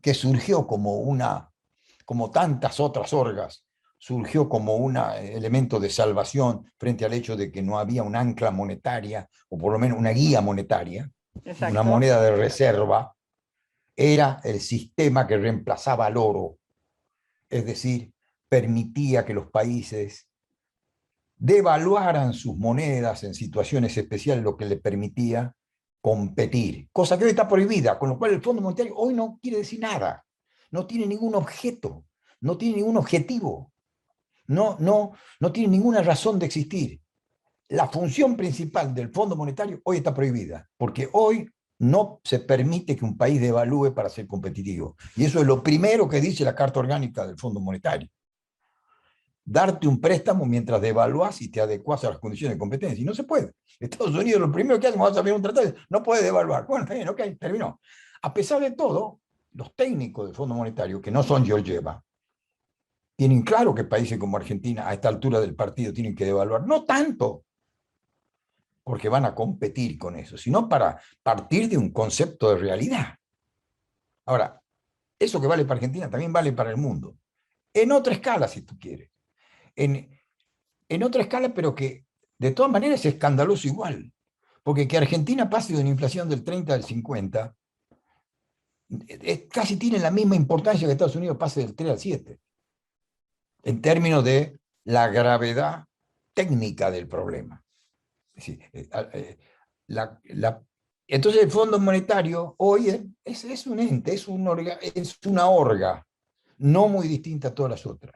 que surgió como tantas otras orgas, surgió como un elemento de salvación frente al hecho de que no había un ancla monetaria, o por lo menos una guía monetaria, una Exacto. moneda de reserva, era el sistema que reemplazaba al oro, es decir, permitía que los países devaluaran sus monedas en situaciones especiales, lo que le permitía competir, cosa que hoy está prohibida, con lo cual el Fondo Monetario hoy no quiere decir nada, no tiene ningún objeto, no tiene ningún objetivo, no tiene ninguna razón de existir. La función principal del Fondo Monetario hoy está prohibida, porque hoy no se permite que un país devalúe para ser competitivo. Y eso es lo primero que dice la Carta Orgánica del Fondo Monetario. Darte un préstamo mientras devaluás y te adecuás a las condiciones de competencia. Y no se puede. Estados Unidos lo primero que hace cuando va a salir un tratado es no puede devaluar. Bueno, está bien, ok, terminó. A pesar de todo, los técnicos del Fondo Monetario, que no son Georgieva, tienen claro que países como Argentina, a esta altura del partido, tienen que devaluar. No tanto porque van a competir con eso, sino para partir de un concepto de realidad. Ahora, eso que vale para Argentina también vale para el mundo. En otra escala, si tú quieres. En, en otra escala, pero que de todas maneras es escandaloso igual. Porque que Argentina pase de una inflación del 30 al 50, casi tiene la misma importancia que Estados Unidos pase del 3 al 7, en términos de la gravedad técnica del problema. Es decir, la, la, entonces el Fondo Monetario hoy es un ente, es una orga, no muy distinta a todas las otras.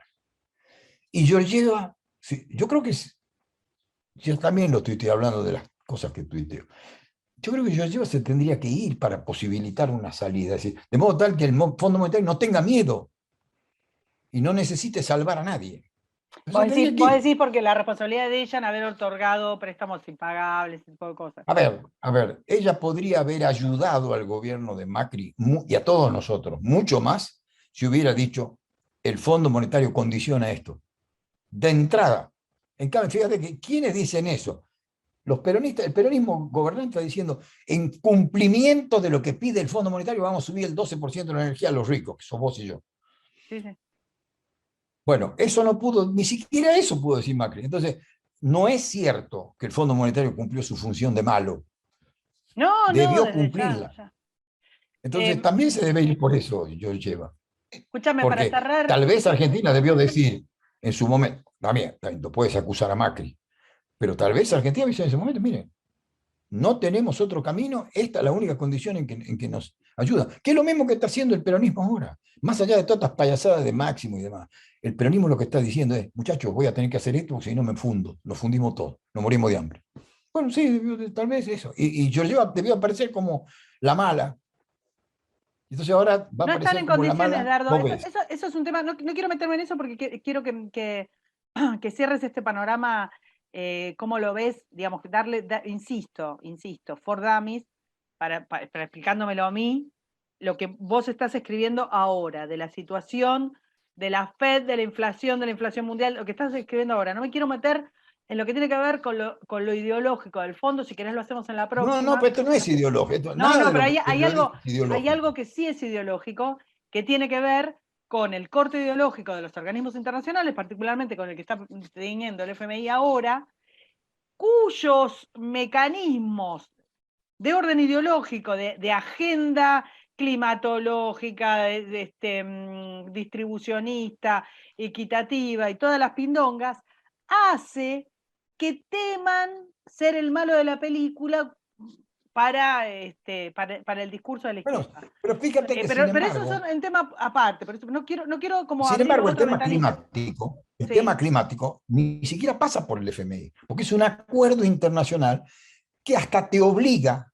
Y Georgieva, sí, yo creo que yo también lo estoy hablando de las cosas que tuiteo. Yo creo que Georgieva se tendría que ir para posibilitar una salida, es decir, de modo tal que el Fondo Monetario no tenga miedo y no necesite salvar a nadie. Entonces tendría que Vos ir. decís porque la responsabilidad de ella en haber otorgado préstamos impagables, ese tipo de cosas. Ella podría haber ayudado al gobierno de Macri y a todos nosotros mucho más si hubiera dicho el Fondo Monetario condiciona esto. De entrada. En cambio, fíjate que quienes dicen eso, los peronistas, el peronismo gobernante está diciendo, en cumplimiento de lo que pide el Fondo Monetario, vamos a subir el 12% de la energía a los ricos, que sos vos y yo. Sí, sí. Bueno, eso no pudo, ni siquiera eso pudo decir Macri. Entonces, no es cierto que el Fondo Monetario cumplió su función de malo, No, no, debió desde ya, cumplirla. ya. Entonces, Eh, también se debe ir por eso, Georgieva. Escúchame, para Porque cerrar, tal vez Argentina debió decir en su momento, también, lo puedes acusar a Macri, pero tal vez Argentina dice en ese momento, mire, no tenemos otro camino, esta es la única condición en que nos ayuda. Que es lo mismo que está haciendo el peronismo ahora. Más allá de todas estas payasadas de Máximo y demás. El peronismo lo que está diciendo es, muchachos, voy a tener que hacer esto porque si no me fundo. Nos fundimos todos, nos morimos de hambre. Bueno, sí, tal vez eso. Y Georgieva debió aparecer como la mala. Entonces ahora va a no están aparecer en como la condiciones, mala, Dardo. vos ves. Eso es un tema, no quiero meterme en eso porque quiero que cierres este panorama, cómo lo ves, digamos, insisto, for Dummies, para explicándomelo a mí, lo que vos estás escribiendo ahora, de la situación de la Fed, de la inflación mundial, lo que estás escribiendo ahora. No me quiero meter en lo que tiene que ver con lo ideológico del fondo, si querés lo hacemos en la No, próxima. pero esto no es ideológico. No, Nada no, de pero lo que escribió él es hay ideológico. algo que sí es ideológico, que tiene que ver con el corte ideológico de los organismos internacionales, particularmente con el que está teniendo el FMI ahora, cuyos mecanismos de orden ideológico, de agenda climatológica, distribucionista, equitativa y todas las pindongas, hace que teman ser el malo de la película para el discurso de la Bueno, izquierda. pero fíjate que sin Pero eso es embargo, un tema aparte, por eso no quiero como abrir el otro tema ventanita. climático, el Sí. tema climático ni siquiera pasa por el FMI, porque es un acuerdo internacional que hasta te obliga,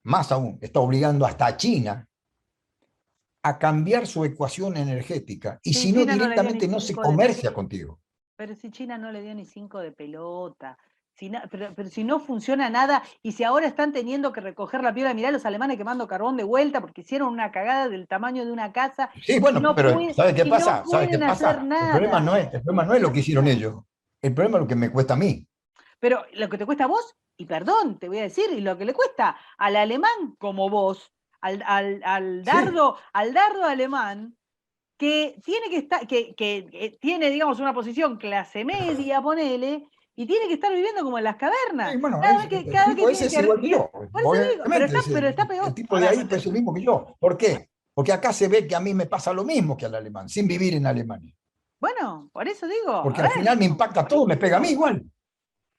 más aún, está obligando hasta a China a cambiar su ecuación energética, y Sí, si no, China no le dio ni directamente no se 5 de comercia contigo. Pero si China no le dio ni 5 de pelota. Pero si no funciona nada, y si ahora están teniendo que recoger la piedra, mirá los alemanes quemando carbón de vuelta porque hicieron una cagada del tamaño de una casa Sí, y bueno, no pero pueden, ¿sabes qué y no pasa? ¿Sabes qué pueden hacer pasa? nada. El problema no es lo que hicieron ellos, el problema es lo que me cuesta a mí. Pero lo que te cuesta a vos, y perdón, te voy a decir, y lo que le cuesta al alemán como vos, Sí, al dardo alemán, que tiene que estar, que tiene, digamos, una posición clase media, ponele, y tiene que estar viviendo como en las sí, cavernas. bueno, el Cada vez que tipo ese tiene es igual que yo. por eso digo, Obviamente, pero está el peor. tipo de Ahora, ahí es el mismo que yo. ¿Por qué? Porque acá se ve que a mí me pasa lo mismo que al alemán, sin vivir en Alemania. bueno, por eso digo, a Porque al ver, final me impacta todo, me pega a mí igual.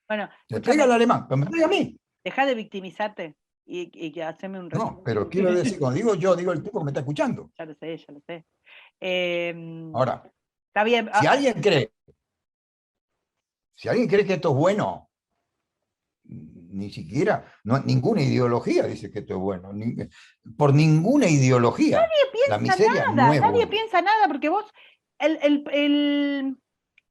bueno, Le pega al escúchame, alemán, pero me pega a mí. deja de victimizarte y que haceme un No, resumen. pero quiero decir, cuando digo yo, digo el tipo que me está escuchando. Ya lo sé, ya lo sé. Eh, Ahora, está bien. si alguien cree, si alguien cree que esto es bueno, ni siquiera, no, ninguna ideología dice que esto es bueno. Por ninguna ideología. Nadie La piensa miseria no nada, es nadie buena. piensa nada porque vos,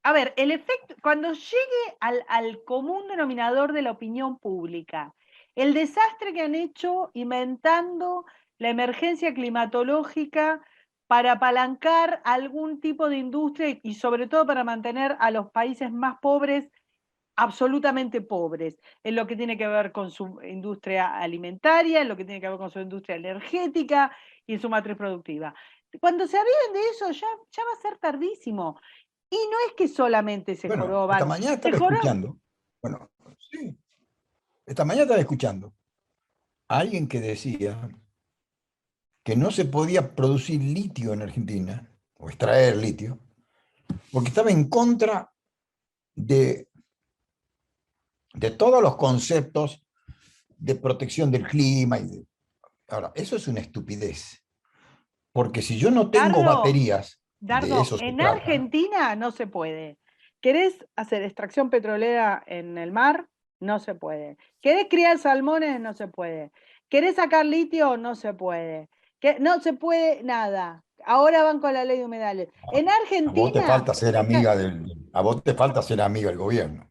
a ver, el efecto, cuando llegue al común denominador de la opinión pública, el desastre que han hecho inventando la emergencia climatológica para apalancar algún tipo de industria y sobre todo para mantener a los países más pobres absolutamente pobres en lo que tiene que ver con su industria alimentaria, en lo que tiene que ver con su industria energética y en su matriz productiva. Cuando se aviven de eso, ya va a ser tardísimo. Y no es que solamente se Bueno, esta joroban, mañana se estaba joroban. escuchando, bueno, sí, esta mañana estaba escuchando a alguien que decía que no se podía producir litio en Argentina, o extraer litio, porque estaba en contra de, de todos los conceptos de protección del clima. Ahora, eso es una estupidez, porque si yo no tengo Dardo, baterías, de Dardo, eso se en trata. Argentina no se puede. ¿Querés hacer extracción petrolera en el mar? No se puede. ¿Querés criar salmones? No se puede. ¿Querés sacar litio? No se puede. No se puede nada. Ahora van con la ley de humedales. En A vos te Argentina, falta ser amiga a vos te falta ser amiga del gobierno.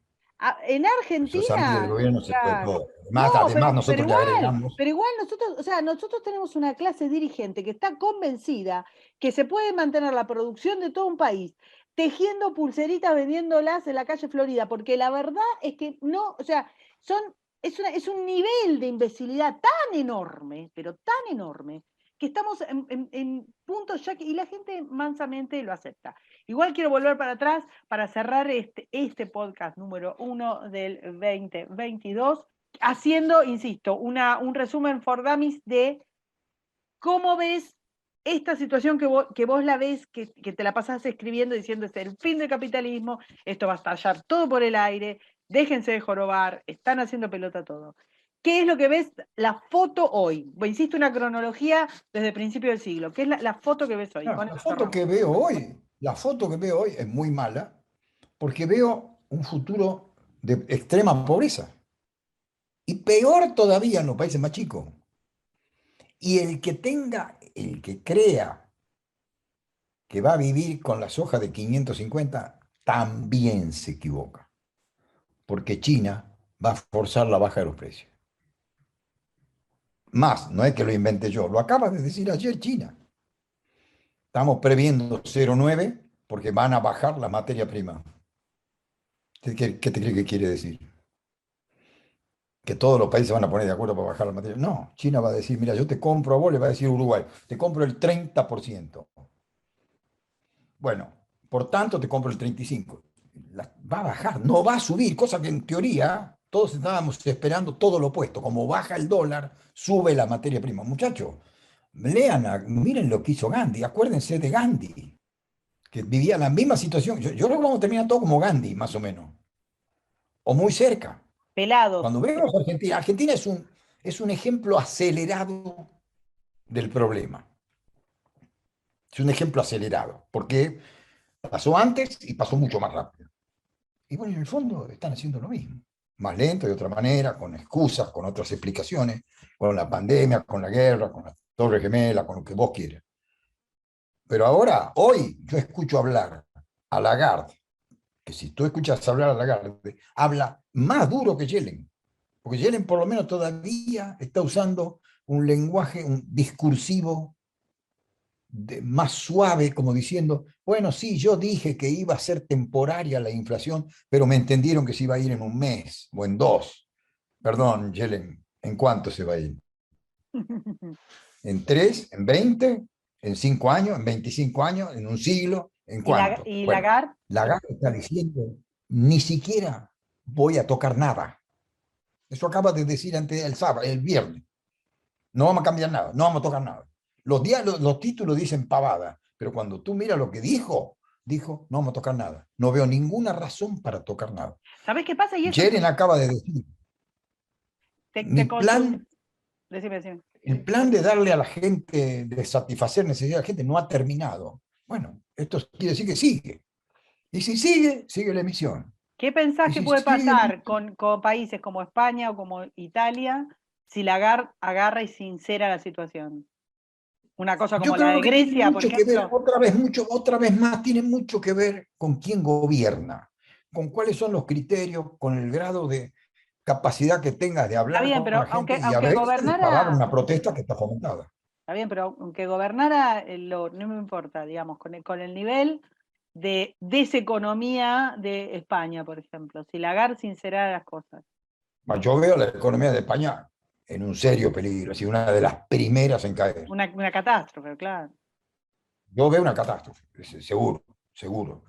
en Si sos amiga del Argentina, gobierno se puede claro. todo. No, Además nosotros le agregamos. pero igual nosotros, o sea, nosotros tenemos una clase dirigente que está convencida que se puede mantener la producción de todo un país tejiendo pulseritas, vendiéndolas en la calle Florida, porque la verdad es que no, o sea, son, es un nivel de imbecilidad tan enorme, pero tan enorme, que estamos en puntos ya que, y la gente mansamente lo acepta. Igual quiero volver para atrás para cerrar este podcast número 1 del 2022, haciendo, insisto, un resumen for dummies de cómo ves esta situación que vos la ves, que te la pasás escribiendo diciendo es el fin del capitalismo, esto va a estallar todo por el aire, déjense de jorobar, están haciendo pelota todo. ¿Qué es lo que ves la foto hoy? Insisto, una cronología desde el principio del siglo. ¿Qué es la foto que ves hoy? No, Con eso cerramos. la foto que veo hoy es muy mala porque veo un futuro de extrema pobreza. Y peor todavía en los países más chicos. Y el que crea que va a vivir con la soja de 550, también se equivoca. Porque China va a forzar la baja de los precios. Más, no es que lo inventé yo, lo acaba de decir ayer China. Estamos previendo 0,9 porque van a bajar la materia prima. ¿Qué te cree que quiere decir? Que todos los países van a poner de acuerdo para bajar la materia. No, China va a decir, mira, yo te compro a vos, le va a decir Uruguay, te compro el 30%. Bueno, por tanto te compro el 35%. Va a bajar, no va a subir, cosa que en teoría todos estábamos esperando todo lo opuesto. Como baja el dólar, sube la materia prima. Muchachos, miren lo que hizo Gandhi, acuérdense de Gandhi, que vivía la misma situación. Yo creo que vamos a terminar todo como Gandhi, más o menos, o muy cerca. Pelados. Cuando vemos a Argentina, Argentina es un ejemplo acelerado del problema. Es un ejemplo acelerado. ¿Por qué? Pasó antes y pasó mucho más rápido. Y bueno, en el fondo están haciendo lo mismo. Más lento, de otra manera, con excusas, con otras explicaciones, con la pandemia, con la guerra, con la Torre Gemela, con lo que vos quieras. Pero ahora, hoy, yo escucho hablar a Lagarde, que si tú escuchas hablar a Lagarde, habla más duro que Yellen, porque Yellen por lo menos todavía está usando un lenguaje un discursivo más suave, como diciendo, bueno, sí, yo dije que iba a ser temporaria la inflación, pero me entendieron que se iba a ir en un mes o en dos. Perdón, Yellen, ¿en cuánto se va a ir? ¿En 3? ¿En 20? ¿En 5 años? ¿En 25 años? ¿En un siglo? ¿En cuánto? Y Bueno, Lagarde, Lagarde está diciendo, ni siquiera voy a tocar nada. Eso acaba de decir antes el sábado, el viernes. No vamos a cambiar nada, no vamos a tocar nada. Los títulos dicen pavada, pero cuando tú miras lo que dijo, no vamos a tocar nada. No veo ninguna razón para tocar nada. ¿sabés qué pasa? Y eso Jeren acaba de decir, mi te plan, consulto. Decime, decime. el plan de darle a la gente, de satisfacer necesidades a la gente, no ha terminado. Bueno, esto quiere decir que sigue. Y si sigue, sigue la emisión. ¿Qué pensás Y que si puede sigue, pasar con países como España o como Italia si Lagarde agarra y sincera la situación? Una cosa yo como la creo de que tiene Grecia, por mucho que ver, ejemplo. otra vez más, tiene mucho que ver con quién gobierna, con cuáles son los criterios, con el grado de capacidad que tengas de Está hablar bien, con pero la gente y a aunque veces de parar gobernara, una protesta que está fomentada. está bien, pero aunque gobernara, no me importa, digamos, con el nivel de deseconomía de España, por ejemplo, si Lagarde sincerara las cosas. Yo veo la economía de España en un serio peligro, es una de las primeras en caer. Una catástrofe, claro. Yo veo una catástrofe, seguro, seguro.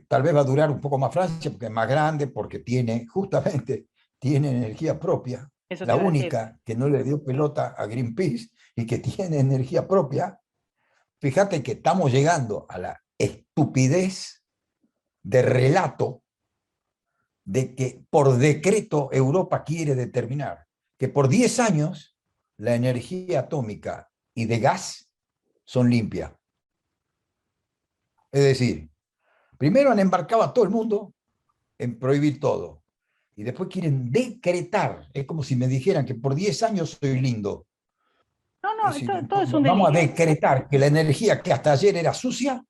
Tal vez va a durar un poco más Francia porque es más grande, porque justamente tiene energía propia, Eso te la iba a decir. única que no le dio pelota a Greenpeace y que tiene energía propia. Fíjate que estamos llegando a la estupidez de relato de que por decreto Europa quiere determinar que por 10 años la energía atómica y de gas son limpias. Es decir, primero han embarcado a todo el mundo en prohibir todo. Y después quieren decretar. Es como si me dijeran que por 10 años soy lindo. No, Es no, decir, todo es un vamos a delirio. decretar que la energía que hasta ayer era sucia,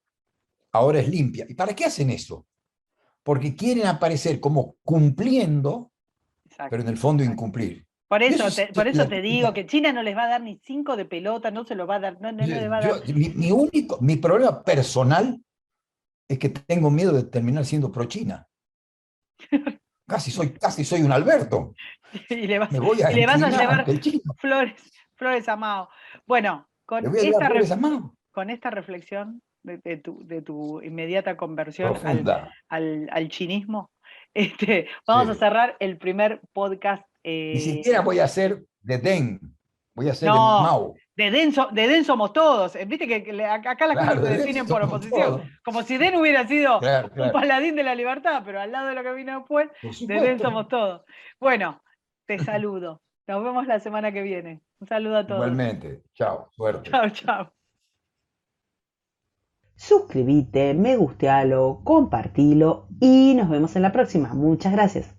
ahora es limpia. ¿Y para qué hacen eso? Porque quieren aparecer como cumpliendo, pero en Exacto. el fondo incumplir. Y eso es Por eso te digo que China no les va a dar ni 5 de pelota, no se lo va a dar, no les va a dar. mi problema personal es que tengo miedo de terminar siendo pro-China. Casi soy un Alberto. Me voy a Y le vas a inclinar llevar ante el chino. flores, flores a Mao. Bueno, Le voy a llevar flores a mano. con esta reflexión de tu inmediata conversión Profunda. al chinismo, vamos a Sí. cerrar el primer podcast. Ni siquiera voy a hacer de Deng, voy a hacer de No, Mao. de Den somos todos. Viste que acá las cosas Claro, se de Deng definen por somos oposición. todos. Como si Den hubiera sido Claro, un claro. paladín de la libertad, pero al lado de lo que vino después, Por de Den supuesto. somos todos. Bueno, te saludo. Nos vemos la semana que viene. Un saludo a todos. Igualmente. Chao. Suerte. Chao, chao. Suscríbete, me gustealo, compartilo y nos vemos en la próxima. Muchas gracias.